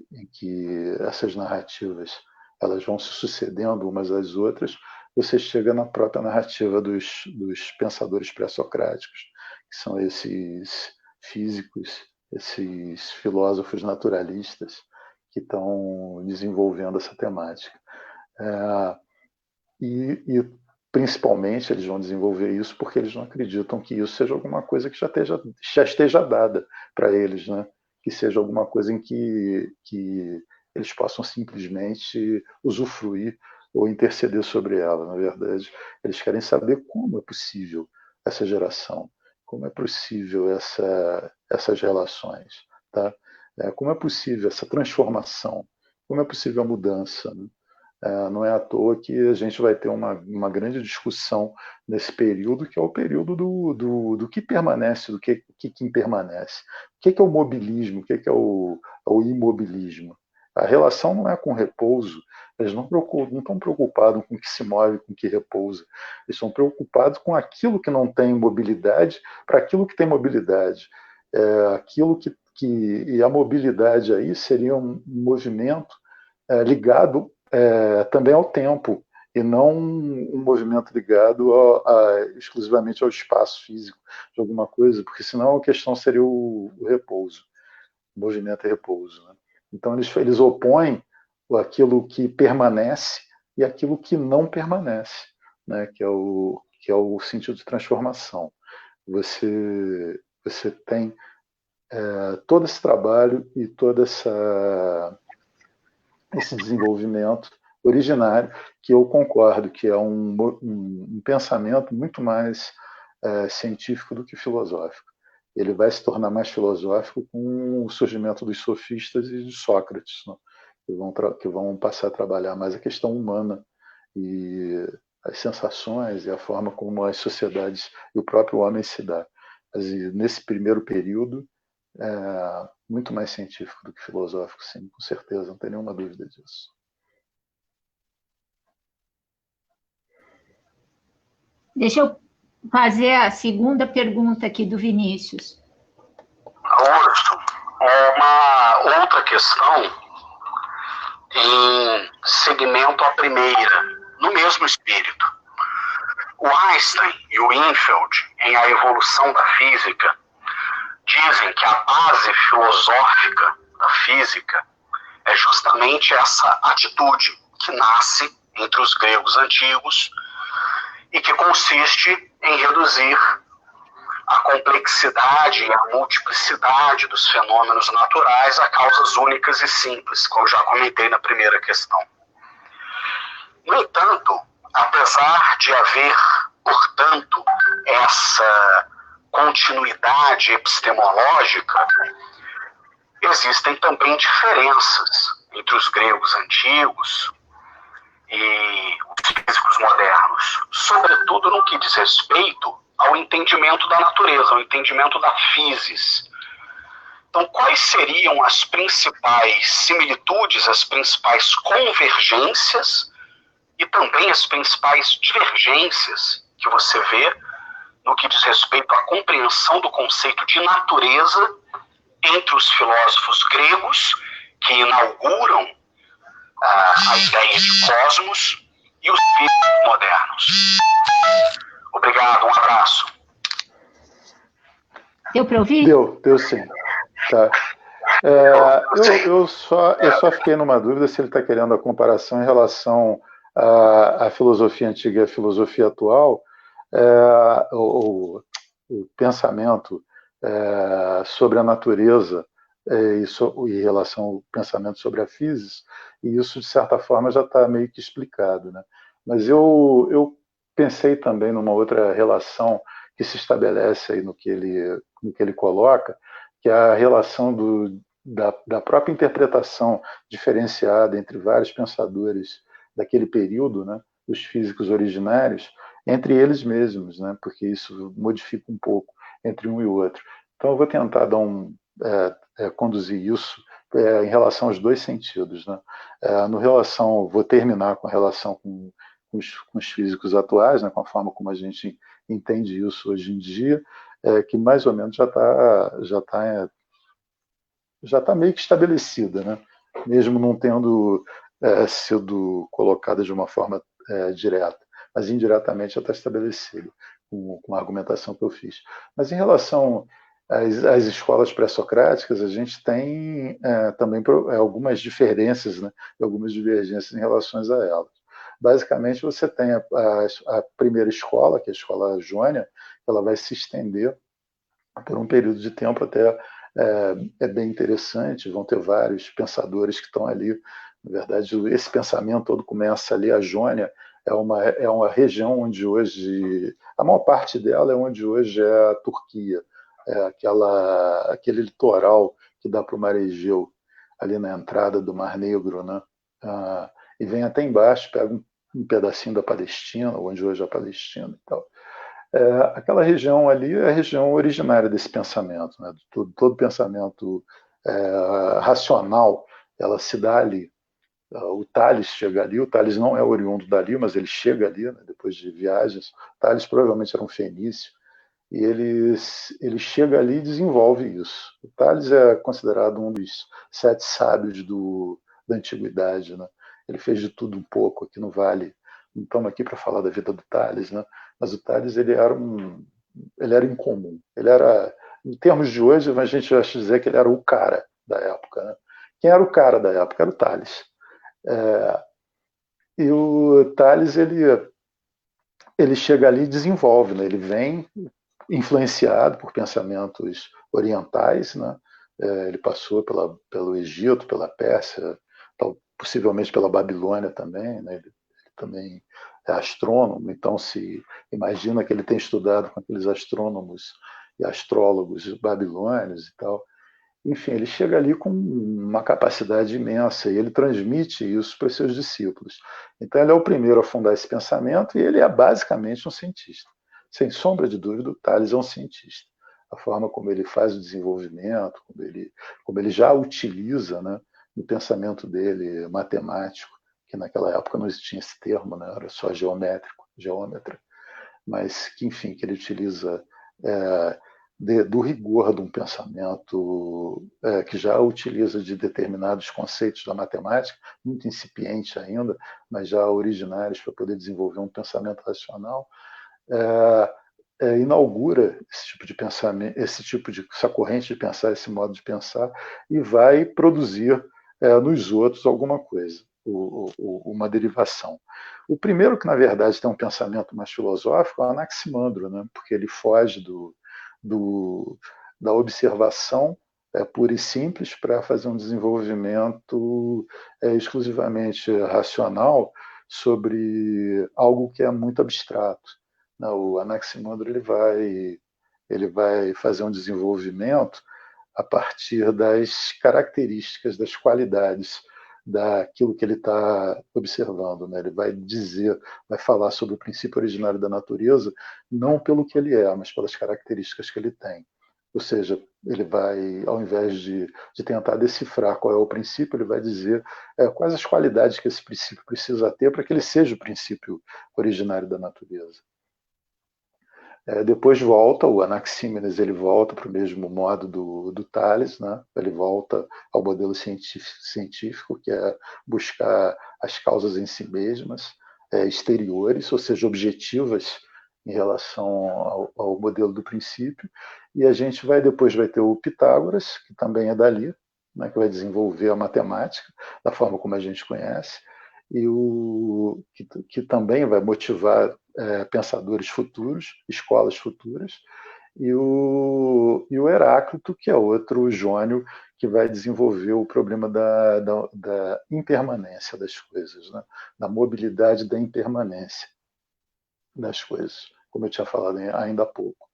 essas narrativas elas vão se sucedendo umas às outras, você chega na própria narrativa dos pensadores pré-socráticos, que são esses físicos, esses filósofos naturalistas que estão desenvolvendo essa temática. E principalmente eles vão desenvolver isso porque eles não acreditam que isso seja alguma coisa que já esteja dada para eles, né? Que seja alguma coisa em que eles possam simplesmente usufruir ou interceder sobre ela. Na verdade, eles querem saber como é possível essa geração, como é possível essas relações, tá? Como é possível essa transformação, como é possível a mudança, né? Não é à toa que a gente vai ter uma grande discussão nesse período, que é o período do que permanece, do que impermanece. O que é o mobilismo, o que é o imobilismo. A relação não é com repouso. Eles não estão preocupados com o que se move, com o que repousa. Eles estão preocupados com aquilo que não tem mobilidade para aquilo que tem mobilidade. E a mobilidade aí seria um movimento ligado também ao tempo, e não um movimento ligado exclusivamente ao espaço físico de alguma coisa, porque senão a questão seria o repouso, o movimento e repouso, né? Então eles opõem aquilo que permanece e aquilo que não permanece, né? Que é o sentido de transformação. Você tem todo esse trabalho e todo esse desenvolvimento originário, que eu concordo que é um pensamento muito mais científico do que filosófico. Ele vai se tornar mais filosófico com o surgimento dos sofistas e de Sócrates, né? Que vão passar a trabalhar mais a questão humana e as sensações e a forma como as sociedades e o próprio homem se dá. Mas nesse primeiro período, muito mais científico do que filosófico, sim, com certeza, não tem nenhuma dúvida disso. Deixa eu fazer a segunda pergunta aqui do Vinícius. Augusto, uma outra questão em seguimento à primeira, no mesmo espírito. O Einstein e o Infeld, em A Evolução da Física, dizem que a base filosófica da física é justamente essa atitude que nasce entre os gregos antigos e que consiste em reduzir a complexidade e a multiplicidade dos fenômenos naturais a causas únicas e simples, como eu já comentei na primeira questão. No entanto, apesar de haver, portanto, essa continuidade epistemológica, existem também diferenças entre os gregos antigos e os físicos modernos, sobretudo no que diz respeito ao entendimento da natureza, ao entendimento da physis. Então, quais seriam as principais similitudes, as principais convergências e também as principais divergências que você vê no que diz respeito à compreensão do conceito de natureza entre os filósofos gregos, que inauguram a ideia de cosmos, e os físicos modernos? Obrigado, um abraço. Deu para ouvir? Deu sim. Tá. Eu só fiquei numa dúvida se ele está querendo a comparação em relação à filosofia antiga e à filosofia atual, o pensamento sobre a natureza em relação ao pensamento sobre a física, e isso, de certa forma, já está meio que explicado, né? Mas eu pensei também numa outra relação que se estabelece aí no que ele coloca, que é a relação da própria interpretação diferenciada entre vários pensadores daquele período, né, dos físicos originários, entre eles mesmos, né, porque isso modifica um pouco entre um e o outro. Então eu vou tentar conduzir isso em relação aos dois sentidos, né? Vou terminar com a relação com os físicos atuais, né, com a forma como a gente entende isso hoje em dia, que mais ou menos já tá meio que estabelecida, né? Mesmo não tendo sido colocada de uma forma direta, mas indiretamente já está estabelecida com a argumentação que eu fiz. Mas em relação às escolas pré-socráticas, a gente tem também algumas diferenças, né, e algumas divergências em relação a elas. Basicamente, você tem a primeira escola, que é a escola jônia, ela vai se estender por um período de tempo até bem interessante, vão ter vários pensadores que estão ali. Na verdade, esse pensamento todo começa ali. A Jônia é uma região onde hoje, a maior parte dela é onde hoje é a Turquia, aquele litoral que dá para o Mar Egeu, ali na entrada do Mar Negro, né? E vem até embaixo, pega um pedacinho da Palestina, onde hoje é a Palestina e tal. Aquela região ali é a região originária desse pensamento, né? Todo pensamento racional, ela se dá ali. O Tales chega ali, o Tales não é oriundo dali, mas ele chega ali, né, depois de viagens. O Tales provavelmente era um fenício, e ele chega ali e desenvolve isso. O Tales é considerado um dos 7 sábios da antiguidade, né? Ele fez de tudo um pouco. Aqui no Vale, não estamos aqui para falar da vida do Tales, né? Mas o Tales ele era incomum. Ele era, em termos de hoje, a gente acha dizer que ele era o cara da época, né? Quem era o cara da época? Era o Tales. E o Tales ele chega ali e desenvolve, né? Ele vem influenciado por pensamentos orientais, né? Ele passou pelo Egito, pela Pérsia, possivelmente pela Babilônia também, né? Ele também é astrônomo, então se imagina que ele tem estudado com aqueles astrônomos e astrólogos babilônios e tal. Enfim, ele chega ali com uma capacidade imensa e ele transmite isso para os seus discípulos. Então, ele é o primeiro a fundar esse pensamento e ele é basicamente um cientista. Sem sombra de dúvida, o Tales é um cientista. A forma como ele faz o desenvolvimento, como ele já utiliza, né, no pensamento dele matemático, que naquela época não existia esse termo, né, era só geômetra, mas que, enfim, que ele utiliza do rigor de um pensamento que já utiliza de determinados conceitos da matemática, muito incipiente ainda, mas já originários para poder desenvolver um pensamento racional, inaugura esse tipo de pensamento, essa corrente de pensar, esse modo de pensar, e vai produzir nos outros alguma coisa, uma derivação. O primeiro que, na verdade, tem um pensamento mais filosófico é o Anaximandro, né? Porque ele foge da observação pura e simples para fazer um desenvolvimento exclusivamente racional sobre algo que é muito abstrato. O Anaximandro ele vai fazer um desenvolvimento a partir das características, das qualidades daquilo que ele está observando, né? Ele vai falar sobre o princípio originário da natureza, não pelo que ele é, mas pelas características que ele tem. Ou seja, ele vai, ao invés de tentar decifrar qual é o princípio, ele vai dizer quais as qualidades que esse princípio precisa ter para que ele seja o princípio originário da natureza. Depois o Anaxímenes ele volta para o mesmo modo do Tales, né? Ele volta ao modelo científico, que é buscar as causas em si mesmas, exteriores, ou seja, objetivas em relação ao modelo do princípio. E a gente depois vai ter o Pitágoras, que também é dali, né? Que vai desenvolver a matemática da forma como a gente conhece, e que também vai motivar pensadores futuros, escolas futuras, e o Heráclito, que é outro jônio que vai desenvolver o problema da impermanência das coisas, né? Da mobilidade da impermanência das coisas, como eu tinha falado ainda há pouco.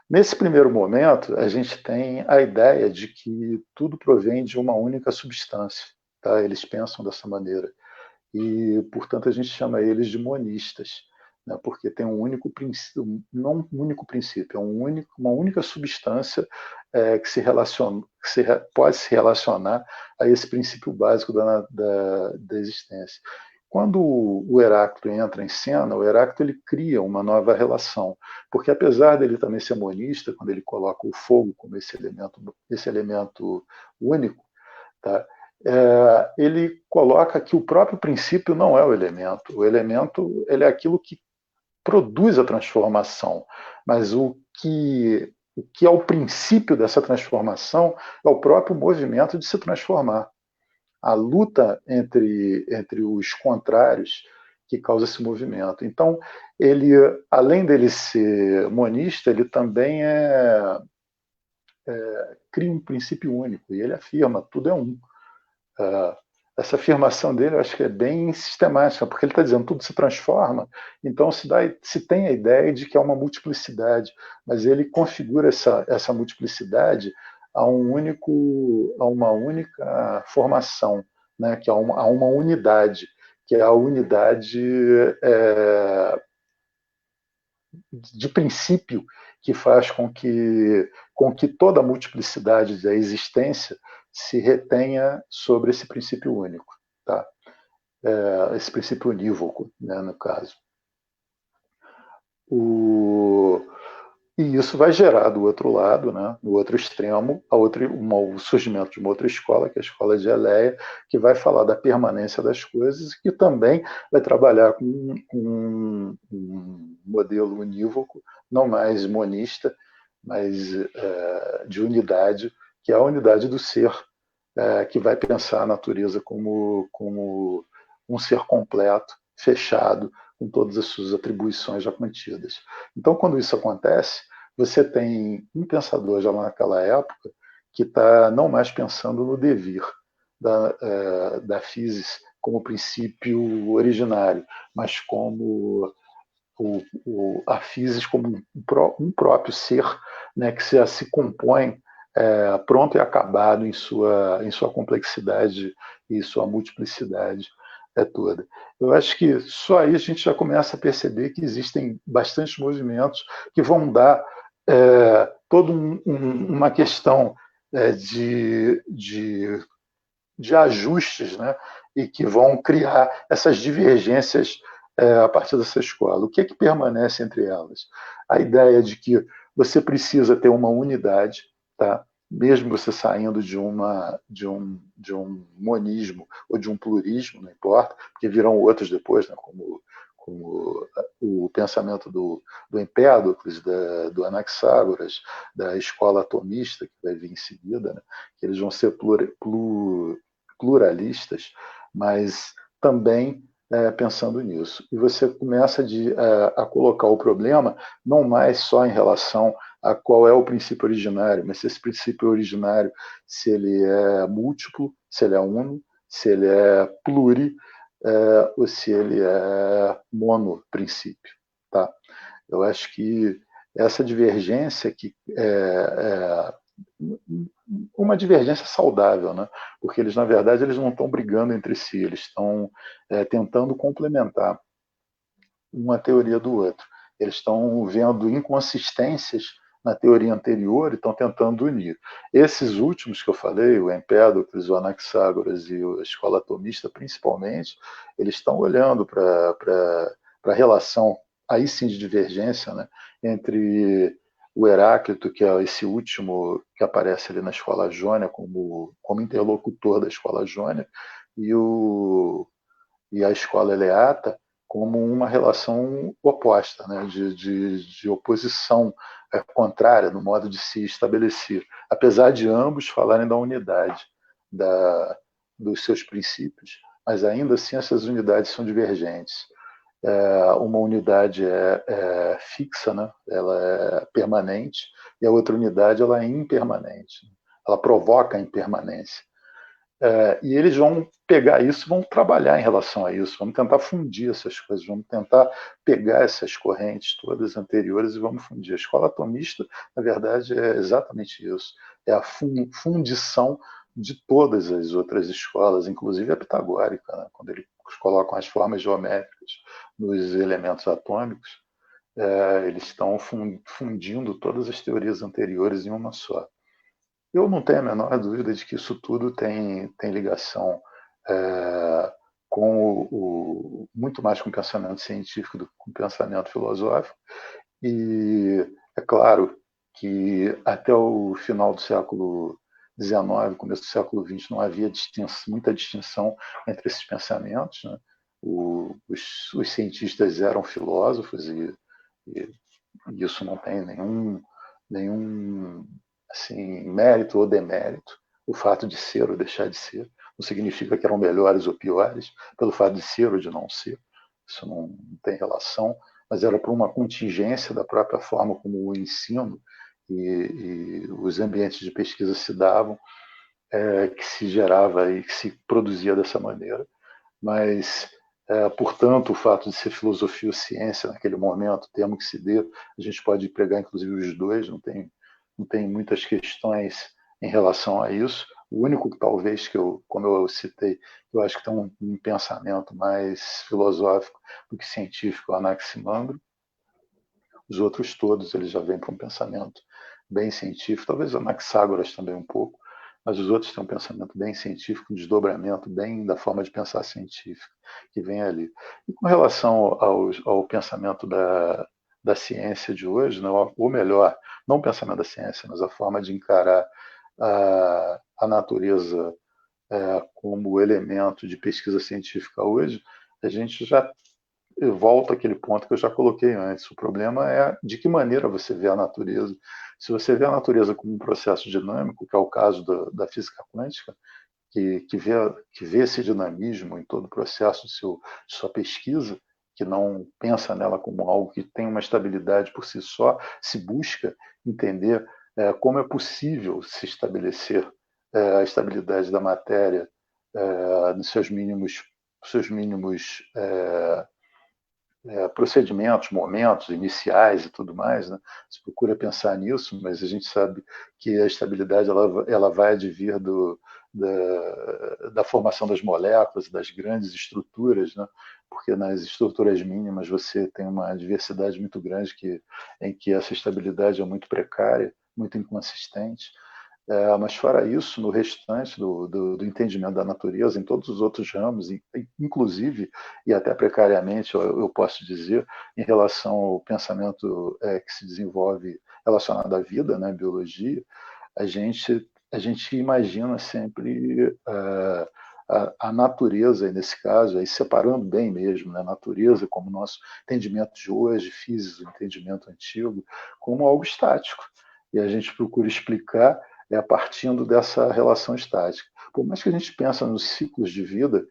Nesse primeiro momento, a gente tem a ideia de que tudo provém de uma única substância. Tá? Eles pensam dessa maneira. E, portanto, a gente chama eles de monistas, né? Porque tem um único princípio, não um único princípio, uma única substância pode se relacionar a esse princípio básico da existência. Quando o Heráclito entra em cena, o Heráclito ele cria uma nova relação, porque apesar dele também ser monista, quando ele coloca o fogo como esse elemento único, tá? Ele coloca que o próprio princípio não é o elemento. O elemento ele é aquilo que produz a transformação, mas o que é o princípio dessa transformação é o próprio movimento de se transformar. A luta entre os contrários que causa esse movimento. Então, ele, além dele ser monista, ele também cria um princípio único, e ele afirma, tudo é um. Essa afirmação dele eu acho que é bem sistemática, porque ele está dizendo tudo se transforma, então se tem a ideia de que há uma multiplicidade, mas ele configura essa multiplicidade a uma única formação, né, que há uma unidade, que é a unidade de princípio que faz com que toda a multiplicidade da existência se retenha sobre esse princípio único, tá? Esse princípio unívoco, né, no caso. E isso vai gerar do outro lado, né, no outro extremo, o surgimento de uma outra escola, que é a escola de Eleia, que vai falar da permanência das coisas, que também vai trabalhar com um modelo unívoco, não mais monista, mas de unidade, que é a unidade do ser, que vai pensar a natureza como um ser completo, fechado, com todas as suas atribuições já contidas. Então, quando isso acontece, você tem um pensador já naquela época que está não mais pensando no devir, da physis como princípio originário, mas como a physis como um próprio ser, né, que se compõe pronto e acabado em sua complexidade e sua multiplicidade toda. Eu acho que só aí a gente já começa a perceber que existem bastantes movimentos que vão dar toda uma questão de ajustes, né, e que vão criar essas divergências a partir dessa escola. O que é que permanece entre elas? A ideia de que você precisa ter uma unidade, tá? Mesmo você saindo de um monismo ou de um plurismo, não importa, porque virão outros depois, né, como o pensamento do Empédocles, do Anaxágoras, da escola atomista, que vai vir em seguida, né, que eles vão ser pluralistas, mas também pensando nisso. E você começa a colocar o problema não mais só em relação a qual é o princípio originário, mas se esse princípio originário, se ele é múltiplo, se ele é uno, se ele é pluri, ou se ele é monoprincípio. Tá? Eu acho que essa divergência que uma divergência saudável, né? Porque eles, na verdade, eles não estão brigando entre si, eles estão tentando complementar uma teoria do outro. Eles estão vendo inconsistências na teoria anterior e estão tentando unir. Esses últimos que eu falei, o Empédocles, o Anaxágoras e a escola atomista, principalmente, eles estão olhando para a relação, aí sim de divergência, né, entre o Heráclito, que é esse último que aparece ali na escola jônia como interlocutor da escola jônia, e a escola eleata como uma relação oposta, né, de oposição contrária no modo de se estabelecer, apesar de ambos falarem da unidade dos seus princípios, mas ainda assim essas unidades são divergentes. Uma unidade é fixa, né? Ela é permanente, e a outra unidade ela é impermanente. Ela provoca a impermanência. E eles vão pegar isso, vão trabalhar em relação a isso, vamos tentar fundir essas coisas, vamos tentar pegar essas correntes todas anteriores e vamos fundir. A escola atomista, na verdade, é exatamente isso. É a fundição de todas as outras escolas, inclusive a pitagórica, né? Quando eles colocam as formas geométricas nos elementos atômicos, eles estão fundindo todas as teorias anteriores em uma só. Eu não tenho a menor dúvida de que isso tudo tem ligação muito mais com o pensamento científico do que com o pensamento filosófico. E é claro que até o final do século XIX, começo do século XX, não havia muita distinção entre esses pensamentos, né? Os cientistas eram filósofos e isso não tem nenhum assim, mérito ou demérito. O fato de ser ou deixar de ser não significa que eram melhores ou piores pelo fato de ser ou de não ser. Isso não tem relação, mas era por uma contingência da própria forma como o ensino e os ambientes de pesquisa se davam, que se gerava e que se produzia dessa maneira. Mas, portanto, o fato de ser filosofia ou ciência naquele momento, termo que se dê, a gente pode pegar inclusive os dois, não tem muitas questões em relação a isso. O único que talvez que como eu citei, eu acho que tem um pensamento mais filosófico do que científico, é o Anaximandro. Os outros todos eles já vêm para um pensamento bem científico, talvez o Anaxágoras também um pouco, mas os outros têm um pensamento bem científico, um desdobramento bem da forma de pensar científica que vem ali. E com relação ao pensamento da ciência de hoje, né, ou melhor, não o pensamento da ciência, mas a forma de encarar a natureza como elemento de pesquisa científica hoje, a gente já volta àquele ponto que eu já coloquei antes. O problema é de que maneira você vê a natureza. Se você vê a natureza como um processo dinâmico, que é o caso da física quântica, que vê esse dinamismo em todo o processo de sua pesquisa, que não pensa nela como algo que tem uma estabilidade por si só, se busca entender como é possível se estabelecer a estabilidade da matéria nos seus mínimos procedimentos, momentos iniciais e tudo mais, né? Se procura pensar nisso, mas a gente sabe que a estabilidade ela vai advir da formação das moléculas, das grandes estruturas, né? Porque nas estruturas mínimas você tem uma diversidade muito grande em que essa estabilidade é muito precária, muito inconsistente. Mas fora isso, no restante do entendimento da natureza, em todos os outros ramos, inclusive, e até precariamente, eu posso dizer, em relação ao pensamento que se desenvolve relacionado à vida, né, biologia, a gente imagina sempre a natureza, e nesse caso, aí separando bem mesmo, né, a natureza como nosso entendimento de hoje, físico, entendimento antigo, como algo estático. E a gente procura explicar partindo dessa relação estática. Por mais que a gente pense nos ciclos de vida,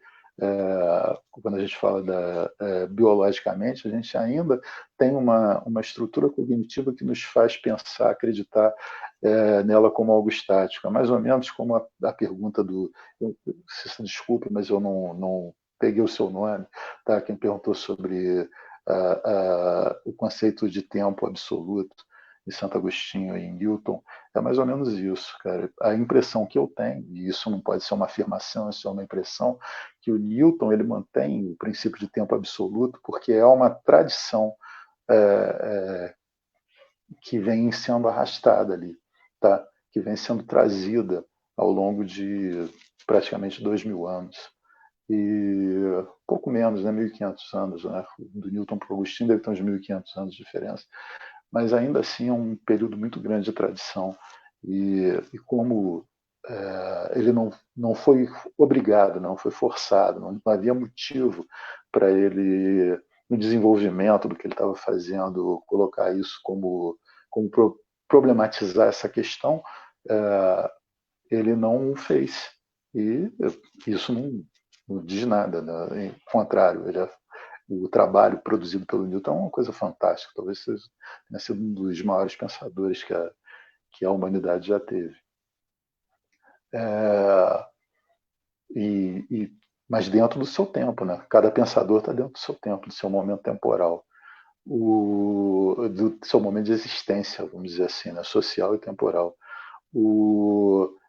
quando a gente fala biologicamente, a gente ainda tem uma estrutura cognitiva que nos faz pensar, acreditar nela como algo estático. É mais ou menos como a pergunta se desculpe, mas eu não peguei o seu nome, tá? Quem perguntou sobre o conceito de tempo absoluto em Santo Agostinho e em Newton, é mais ou menos isso, cara. A impressão que eu tenho, e isso não pode ser uma afirmação, isso é uma impressão, que o Newton ele mantém o princípio de tempo absoluto porque é uma tradição que vem sendo arrastada ali, tá? Que vem sendo trazida ao longo de praticamente 2000 anos. E pouco menos, né, 1500 anos, né? Do Newton para o Agostinho deve ter uns 1500 anos de diferença. Mas ainda assim é um período muito grande de tradição. E como ele não foi obrigado, não foi forçado, não havia motivo para ele, no desenvolvimento do que ele estava fazendo, colocar isso como problematizar essa questão, ele não fez. E isso não diz nada, né? Ao contrário, o trabalho produzido pelo Newton é uma coisa fantástica. Talvez tenha sido um dos maiores pensadores que a humanidade já teve. Mas dentro do seu tempo, né? Cada pensador está dentro do seu tempo, do seu momento temporal, do seu momento de existência, vamos dizer assim, né? Social e temporal.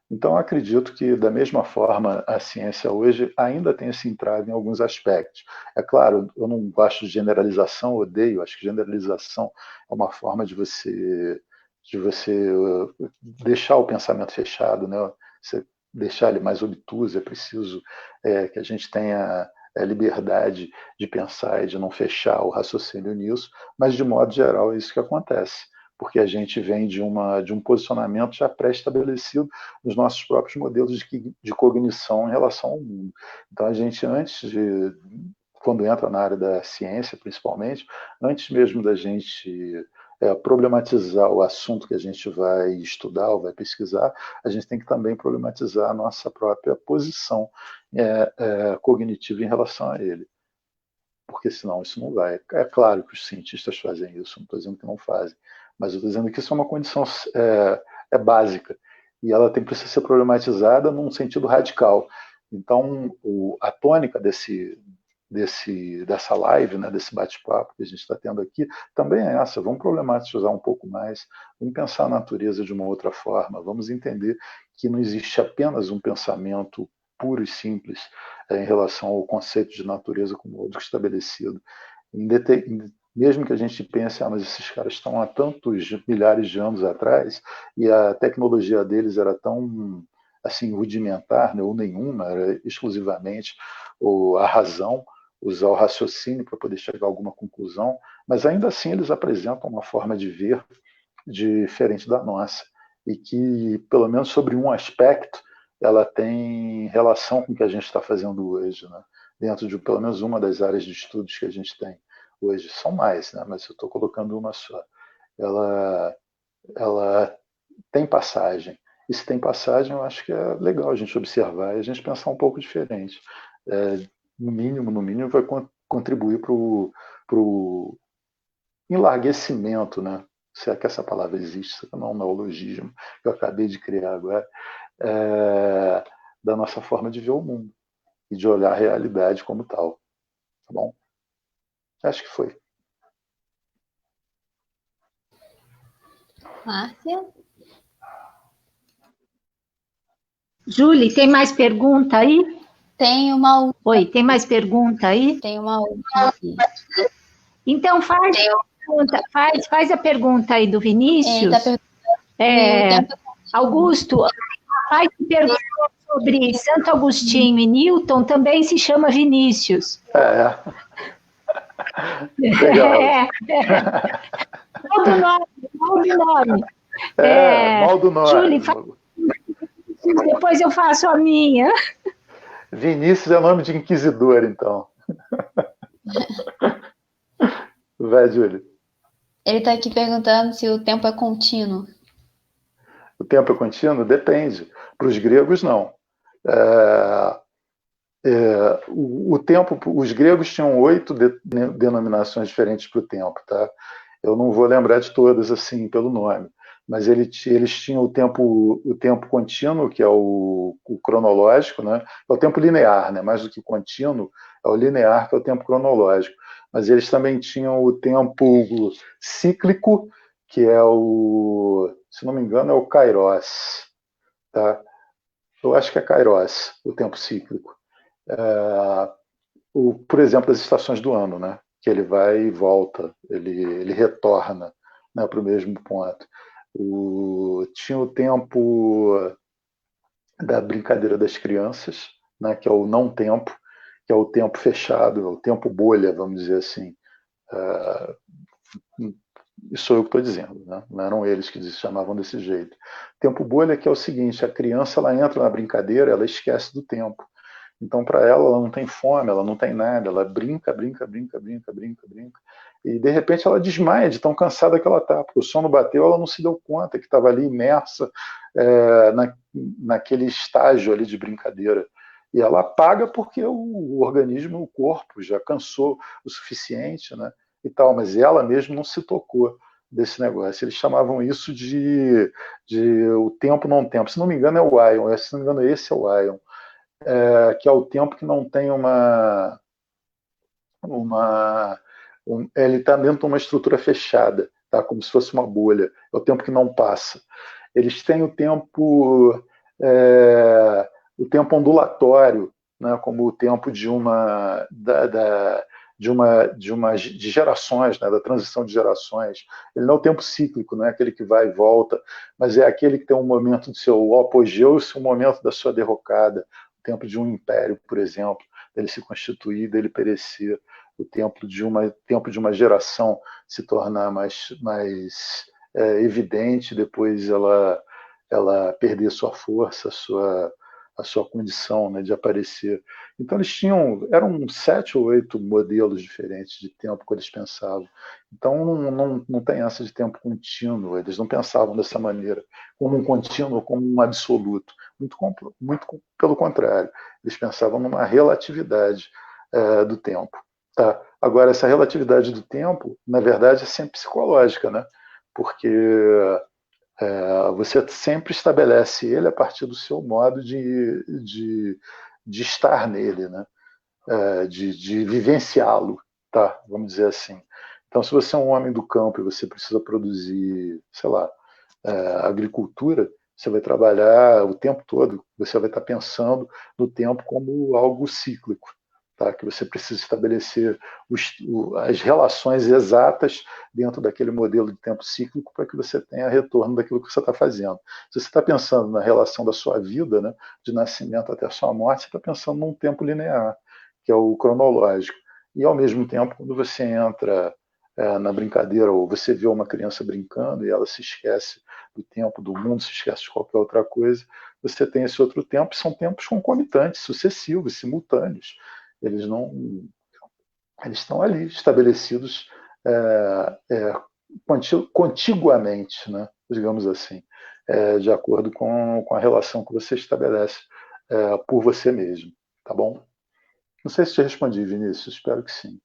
Então, eu acredito que, da mesma forma, a ciência hoje ainda tem esse entrave em alguns aspectos. É claro, eu não gosto de generalização, odeio, acho que generalização é uma forma de você deixar o pensamento fechado, né? Você deixar ele mais obtuso, é preciso que a gente tenha liberdade de pensar e de não fechar o raciocínio nisso, mas, de modo geral, é isso que acontece, porque a gente vem de um posicionamento já pré-estabelecido nos nossos próprios modelos de cognição em relação ao mundo. Então, a gente, quando entra na área da ciência, principalmente, antes mesmo da gente problematizar o assunto que a gente vai estudar ou vai pesquisar, a gente tem que também problematizar a nossa própria posição cognitiva em relação a ele. Porque senão isso não vai. É claro que os cientistas fazem isso, não estou dizendo que não fazem, mas eu estou dizendo que isso é uma condição básica e ela precisa ser problematizada num sentido radical. Então, a tônica dessa live, né, desse bate-papo que a gente está tendo aqui, também é essa. Vamos problematizar um pouco mais, vamos pensar a natureza de uma outra forma, vamos entender que não existe apenas um pensamento puro e simples em relação ao conceito de natureza como algo estabelecido. Mesmo que a gente pense, mas esses caras estão há tantos milhares de anos atrás e a tecnologia deles era tão assim rudimentar, né, ou nenhuma, era exclusivamente a razão, usar o raciocínio para poder chegar a alguma conclusão, mas ainda assim eles apresentam uma forma de ver diferente da nossa e que, pelo menos sobre um aspecto, ela tem relação com o que a gente está fazendo hoje, né? Dentro de pelo menos uma das áreas de estudos que a gente tem hoje. São mais, né? Mas eu estou colocando uma só. Ela tem passagem. E se tem passagem, eu acho que é legal a gente observar e a gente pensar um pouco diferente. No mínimo, vai contribuir para o enlarguecimento, né? Se é que essa palavra existe, não é um neologismo que eu acabei de criar agora, da nossa forma de ver o mundo. e de olhar a realidade como tal. Tá bom? Acho que foi. Márcia? Júlia, tem mais pergunta aí? Tem uma última. Oi, tem mais pergunta aí? Tem uma última aqui. Então faz a pergunta aí do Vinícius. Augusto, faz a pergunta sobre Santo Agostinho e Newton, também se chama Vinícius. Legal. Mal do nome. Mal do nome. Júlia, depois eu faço a minha. Vinícius é nome de inquisidor, então. Vai, Júlia. Ele está aqui perguntando se o tempo é contínuo. O tempo é contínuo? Depende. Para os gregos, não. O tempo, os gregos tinham 8 denominações diferentes para o tempo, tá? Eu não vou lembrar de todas assim pelo nome, mas eles tinham o tempo contínuo, que é o cronológico, né? É o tempo linear, né? Mais do que contínuo, é o linear, que é o tempo cronológico. Mas eles também tinham o tempo cíclico, que é se não me engano, é o kairos, tá? Eu acho que é kairos, o tempo cíclico. Por exemplo, as estações do ano, né? Que ele vai e volta, ele retorna, né, para o mesmo ponto. Tinha o tempo da brincadeira das crianças, né, que é o não tempo, que é o tempo fechado, é o tempo bolha, vamos dizer assim. Isso sou eu que estou dizendo, né? Não eram eles que se chamavam desse jeito. Tempo bolha, que é o seguinte: a criança, ela entra na brincadeira, ela esquece do tempo. Então, para ela não tem fome, ela não tem nada, ela brinca, e de repente ela desmaia de tão cansada que ela está, porque o sono bateu, ela não se deu conta que estava ali imersa naquele estágio ali de brincadeira. E ela apaga porque o organismo, o corpo já cansou o suficiente, né? E tal, mas ela mesma não se tocou desse negócio. Eles chamavam isso de o tempo não tempo. Se não me engano é o Ion, se não me engano esse é o Ion. Que é o tempo que não tem ele está dentro de uma estrutura fechada, tá? Como se fosse uma bolha. É o tempo que não passa. Eles têm o tempo ondulatório, né? Como o tempo de gerações, né? Da transição de gerações. Ele não é o tempo cíclico, não é aquele que vai e volta, mas é aquele que tem um momento do seu apogeu e um momento da sua derrocada. O tempo de um império, por exemplo, dele se constituir, dele perecer. O tempo de uma geração se tornar mais evidente, depois ela perder sua força, a sua condição, né, de aparecer. Então eram 7 ou 8 modelos diferentes de tempo que eles pensavam. Então não tem essa de tempo contínuo, eles não pensavam dessa maneira, como um contínuo, como um absoluto. Muito pelo contrário, eles pensavam numa relatividade do tempo. Tá? Agora, essa relatividade do tempo, na verdade, é sempre psicológica, né? Porque você sempre estabelece ele a partir do seu modo de estar nele, né? De vivenciá-lo, tá? Vamos dizer assim. Então, se você é um homem do campo e você precisa produzir, sei lá, agricultura, você vai trabalhar o tempo todo, você vai estar pensando no tempo como algo cíclico. Tá? Que você precisa estabelecer as relações exatas dentro daquele modelo de tempo cíclico para que você tenha retorno daquilo que você está fazendo. Se você está pensando na relação da sua vida, né, de nascimento até a sua morte, você está pensando num tempo linear, que é o cronológico. E, ao mesmo tempo, quando você entra na brincadeira, ou você vê uma criança brincando e ela se esquece do tempo, do mundo, se esquece de qualquer outra coisa, você tem esse outro tempo, são tempos concomitantes, sucessivos, simultâneos. Eles estão ali estabelecidos contiguamente, né, digamos assim, de acordo com a relação que você estabelece por você mesmo, tá bom? Não sei se te respondi, Vinícius, espero que sim.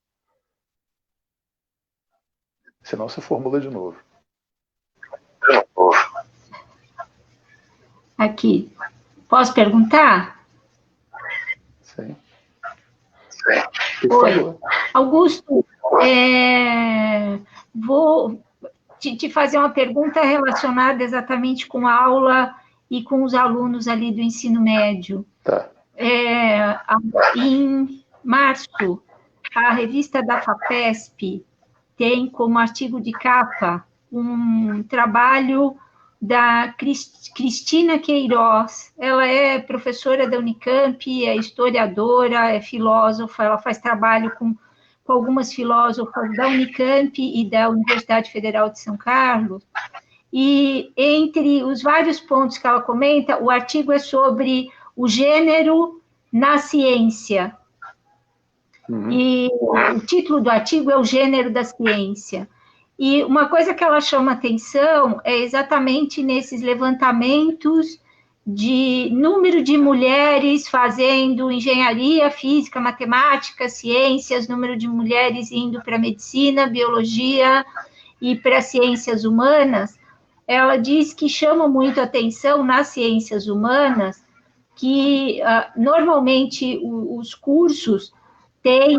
Senão você formula de novo. Aqui. Posso perguntar? Sim. Oi, Augusto, vou te fazer uma pergunta relacionada exatamente com a aula e com os alunos ali do ensino médio. Tá. Em março, a revista da FAPESP tem como artigo de capa um trabalho da Cristina Queiroz. Ela é professora da Unicamp, é historiadora, é filósofa, ela faz trabalho com algumas filósofas da Unicamp e da Universidade Federal de São Carlos. E entre os vários pontos que ela comenta, o artigo é sobre o gênero na ciência. E o título do artigo é O Gênero da Ciência. E uma coisa que ela chama atenção é exatamente nesses levantamentos de número de mulheres fazendo engenharia, física, matemática, ciências, número de mulheres indo para medicina, biologia e para ciências humanas. Ela diz que chama muito atenção nas ciências humanas que normalmente os cursos têm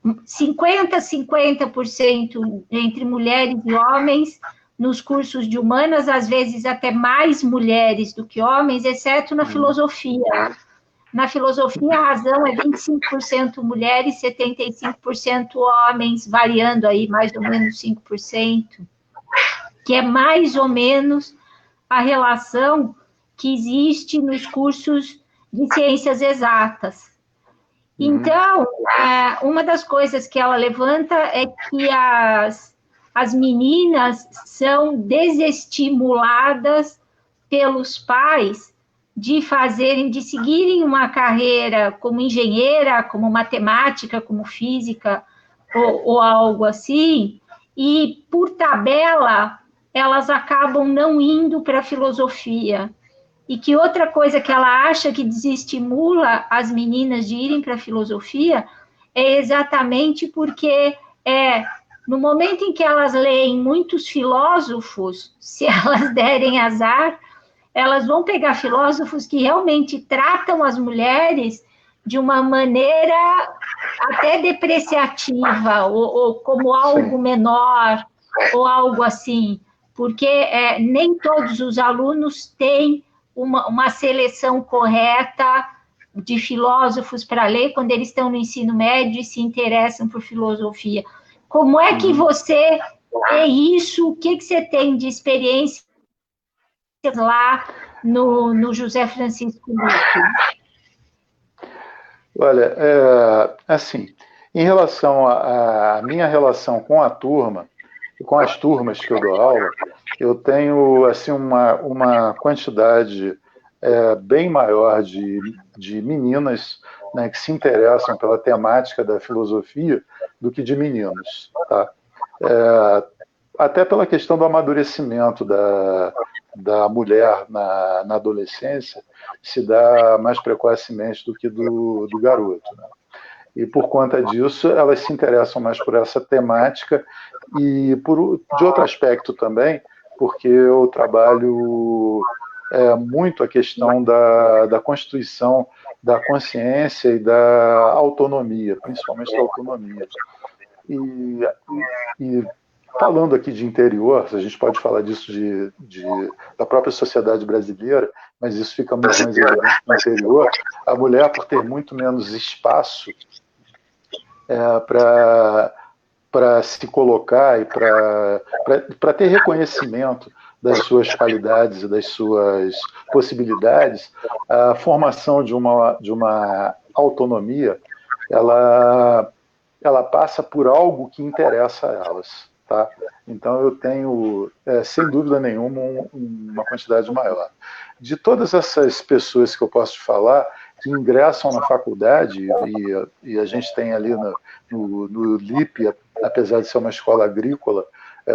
50% entre mulheres e homens nos cursos de humanas, às vezes até mais mulheres do que homens, exceto na filosofia. Na filosofia, a razão é 25% mulheres, 75% homens, variando aí mais ou menos 5%, que é mais ou menos a relação que existe nos cursos de ciências exatas. Então, uma das coisas que ela levanta é que as meninas são desestimuladas pelos pais de seguirem uma carreira como engenheira, como matemática, como física, ou algo assim, e, por tabela, elas acabam não indo para a filosofia. E que outra coisa que ela acha que desestimula as meninas de irem para a filosofia é exatamente porque no momento em que elas leem muitos filósofos, se elas derem azar, elas vão pegar filósofos que realmente tratam as mulheres de uma maneira até depreciativa, ou como algo menor, ou algo assim, porque nem todos os alunos têm uma seleção correta de filósofos para ler quando eles estão no ensino médio e se interessam por filosofia. Como é que você vê isso? O que você tem de experiência lá no José Francisco Luque? Olha, assim, em relação à minha relação com a turma, e com as turmas que eu dou aula, eu tenho assim, uma quantidade bem maior de meninas, né, que se interessam pela temática da filosofia do que de meninos. Tá? Até pela questão do amadurecimento da mulher na adolescência, se dá mais precocemente do que do garoto. Né? E, por conta disso, elas se interessam mais por essa temática e, de outro aspecto também, porque eu trabalho muito a questão da constituição da consciência e da autonomia, principalmente da autonomia. E falando aqui de interior, a gente pode falar disso da própria sociedade brasileira, mas isso fica muito mais evidente no interior. A mulher, por ter muito menos espaço para se colocar e para ter reconhecimento das suas qualidades e das suas possibilidades, a formação de uma autonomia, ela passa por algo que interessa a elas. Tá? Então, eu tenho, sem dúvida nenhuma, uma quantidade maior. De todas essas pessoas que eu posso te falar, que ingressam na faculdade, e a gente tem ali no LIP, apesar de ser uma escola agrícola,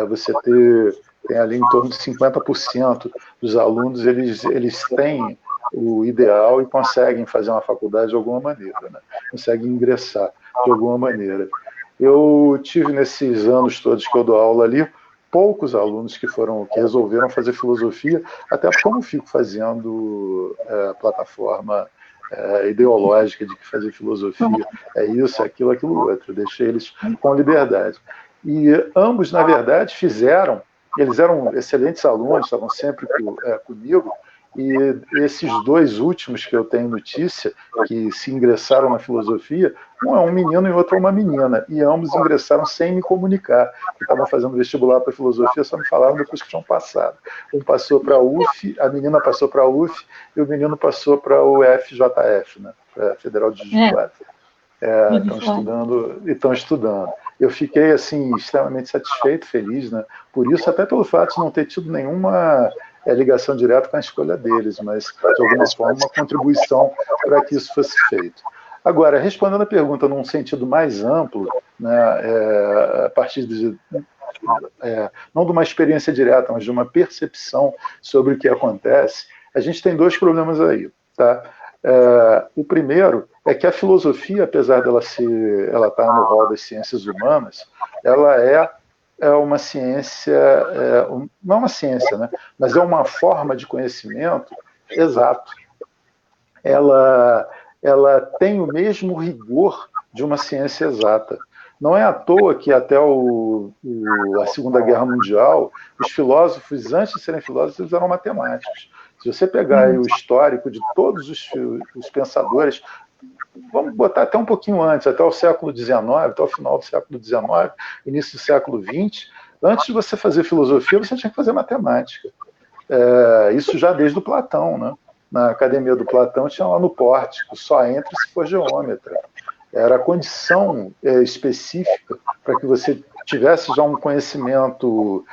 você tem ali em torno de 50% dos alunos, eles têm o ideal e conseguem fazer uma faculdade de alguma maneira, né? Conseguem ingressar de alguma maneira. Eu tive, nesses anos todos que eu dou aula ali, poucos alunos que resolveram fazer filosofia, até porque eu não fico fazendo plataforma ideológica de que fazer filosofia é isso, é aquilo, aquilo outro. Eu deixei eles com liberdade. E ambos, na verdade, eles eram excelentes alunos, estavam sempre comigo, e esses dois últimos que eu tenho notícia, que se ingressaram na filosofia, um é um menino e outro é uma menina, e ambos ingressaram sem me comunicar, que estavam fazendo vestibular para filosofia, só me falaram depois que tinham passado. Um passou para a UF, a menina passou para a UF, e o menino passou para o FJF, né, Federal de Juiz de Fora. Estão estudando. Eu fiquei assim extremamente satisfeito, feliz, né? Por isso, até pelo fato de não ter tido nenhuma ligação direta com a escolha deles, mas de alguma forma uma contribuição para que isso fosse feito. Agora, respondendo a pergunta num sentido mais amplo, né, a partir de não de uma experiência direta, mas de uma percepção sobre o que acontece, a gente tem dois problemas aí, tá? O primeiro é que a filosofia, apesar dela estar no rol das ciências humanas, ela é uma ciência, não é uma ciência, né? Mas é uma forma de conhecimento exato. Ela tem o mesmo rigor de uma ciência exata. Não é à toa que até a Segunda Guerra Mundial, os filósofos, antes de serem filósofos, eles eram matemáticos. Se você pegar aí o histórico de todos os pensadores, vamos botar até um pouquinho antes, até o século XIX, até o final do século XIX, início do século XX, antes de você fazer filosofia, você tinha que fazer matemática. Isso já desde o Platão, né? Na academia do Platão tinha lá no pórtico, só entre se for geômetra. Era a condição específica para que você tivesse já um conhecimento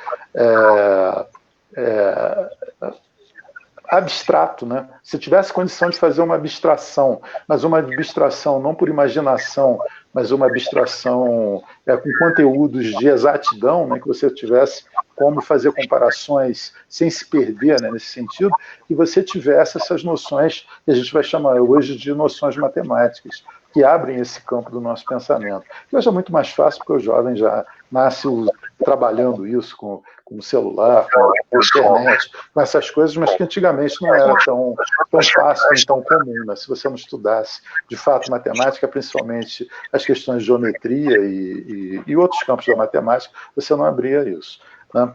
abstrato, né? Se tivesse condição de fazer uma abstração, mas uma abstração não por imaginação, mas uma abstração com conteúdos de exatidão, né? Que você tivesse como fazer comparações sem se perder, né? Nesse sentido, que você tivesse essas noções que a gente vai chamar hoje de noções matemáticas, que abrem esse campo do nosso pensamento. Que hoje é muito mais fácil, porque o jovem já nasce trabalhando isso com o celular, com a internet, com essas coisas, mas que antigamente não era tão fácil nem tão comum. Né? Se você não estudasse, de fato, matemática, principalmente as questões de geometria e outros campos da matemática, você não abria isso. Né?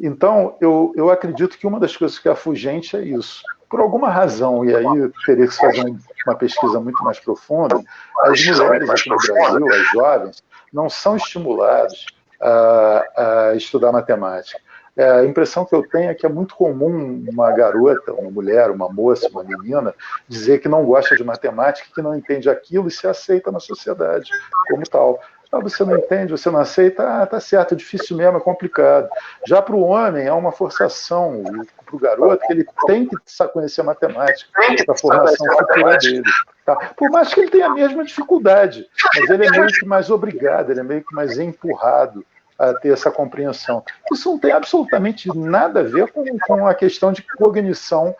Então, eu acredito que uma das coisas que é afugente é isso. Por alguma razão, e aí eu teria que fazer uma pesquisa muito mais profunda, as mulheres aqui no Brasil, as jovens, não são estimuladas a estudar matemática. A impressão que eu tenho é que é muito comum uma garota, uma mulher, uma moça, uma menina, dizer que não gosta de matemática, que não entende aquilo e se aceita na sociedade como tal. Você não entende, você não aceita, tá certo, é difícil mesmo, é complicado. Já para o homem, é uma forçação, para o garoto, que ele tem que conhecer matemática para a formação futura dele. Tá? Por mais que ele tenha a mesma dificuldade, mas ele é meio que mais obrigado, ele é meio que mais empurrado a ter essa compreensão. Isso não tem absolutamente nada a ver com a questão de cognição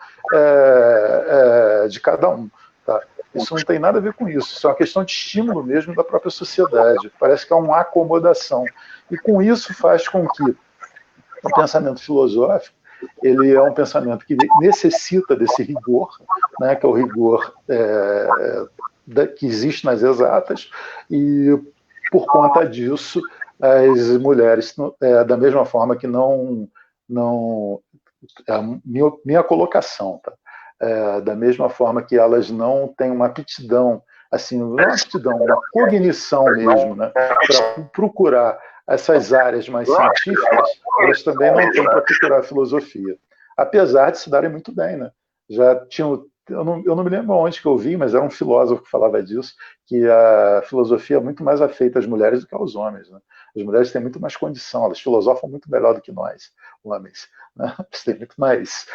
de cada um. Tá? Isso não tem nada a ver com isso. Isso é uma questão de estímulo mesmo da própria sociedade. Parece que é uma acomodação. E com isso faz com que o pensamento filosófico ele é um pensamento que necessita desse rigor, né, que é o rigor que existe nas exatas, e por conta disso as mulheres, da mesma forma que minha colocação, tá? Da mesma forma que elas não têm uma aptidão, assim, não é uma aptidão, uma cognição mesmo, né, para procurar essas áreas mais científicas, elas também não têm para procurar a filosofia, apesar de se darem muito bem, né? Já tinham, eu não me lembro onde que eu vi, mas era um filósofo que falava disso, que a filosofia é muito mais afeita às mulheres do que aos homens, né? As mulheres têm muito mais condição, elas filosofam muito melhor do que nós, homens, né? Eles têm muito mais,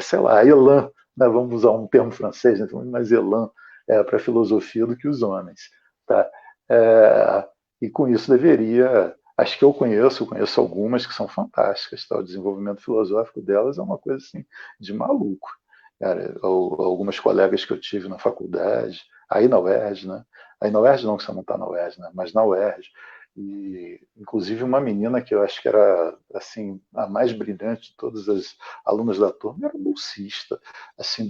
sei lá, elan, né? Vamos usar um termo francês, né? Tem muito mais elan para a filosofia do que os homens, tá? E com isso deveria... Acho que eu conheço algumas que são fantásticas, tá? O desenvolvimento filosófico delas é uma coisa assim, de maluco. Cara, algumas colegas que eu tive na faculdade, aí na UERJ, né? Aí na UERJ não, que você não está na UERJ, né? Mas na UERJ, E, inclusive, uma menina que eu acho que era assim a mais brilhante de todas as alunas da turma era bolsista, assim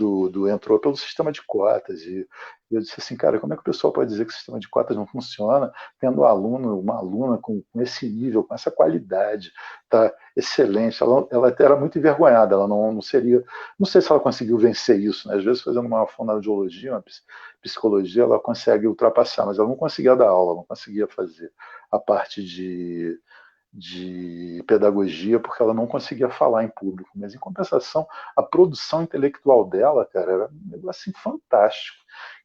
entrou pelo sistema de cotas. E eu disse assim, cara, como é que o pessoal pode dizer que o sistema de cotas não funciona, tendo uma aluna com esse nível, com essa qualidade, tá excelente. Ela era muito envergonhada, ela não seria, não sei se ela conseguiu vencer isso, né? Às vezes fazendo uma fonoaudiologia, uma psicologia, ela consegue ultrapassar, mas ela não conseguia dar aula, não conseguia fazer a parte de pedagogia, porque ela não conseguia falar em público. Mas, em compensação, a produção intelectual dela, cara, era um negócio assim, fantástico.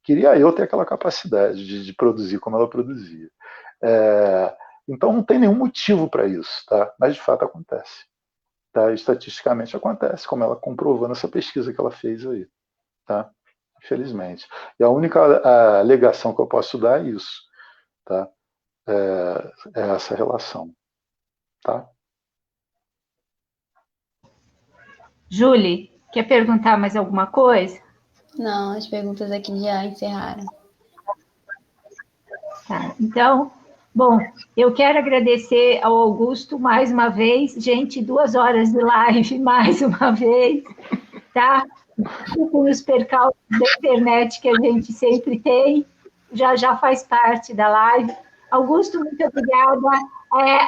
Queria eu ter aquela capacidade de produzir como ela produzia. Então, não tem nenhum motivo para isso, tá? Mas, de fato, acontece. Tá? Estatisticamente acontece, como ela comprovou nessa pesquisa que ela fez aí. Tá? Infelizmente. E a única alegação que eu posso dar é isso. Tá? É essa relação. Tá? Julie, quer perguntar mais alguma coisa? Não, as perguntas aqui já encerraram. Tá, então, bom, eu quero agradecer ao Augusto mais uma vez. Gente, 2 horas de live mais uma vez, tá? Com os percalços da internet que a gente sempre tem, já faz parte da live. Augusto, muito obrigada.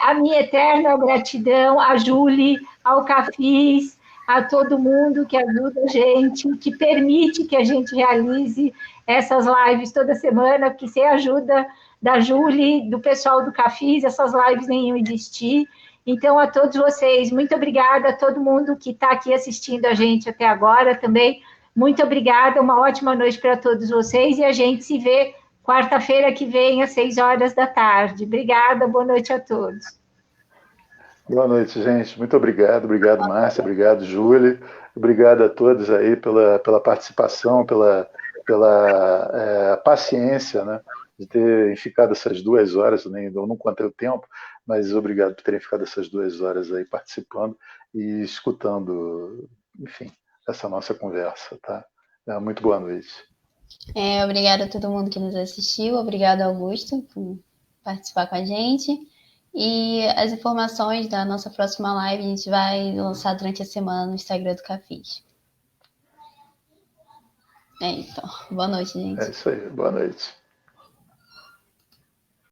A minha eterna gratidão a Julie, ao Cafis, a todo mundo que ajuda a gente, que permite que a gente realize essas lives toda semana, porque sem a ajuda da Julie, do pessoal do Cafis, essas lives nem iam existir. Então, a todos vocês, muito obrigada, a todo mundo que está aqui assistindo a gente até agora também. Muito obrigada, uma ótima noite para todos vocês e a gente se vê quarta-feira que vem, às 6 horas da tarde. Obrigada, boa noite a todos. Boa noite, gente. Muito obrigado. Obrigado, Márcia. Obrigado, Júlia. Obrigado a todos aí pela participação, pela paciência, né, de terem ficado essas 2 horas. Eu não contei o tempo, mas obrigado por terem ficado essas 2 horas aí participando e escutando, enfim, essa nossa conversa. Tá? Muito boa noite. Obrigada a todo mundo que nos assistiu. Obrigado, Augusto, por participar com a gente. E as informações da nossa próxima live a gente vai lançar durante a semana no Instagram do Cafis. Então, boa noite, gente. É isso aí, boa noite.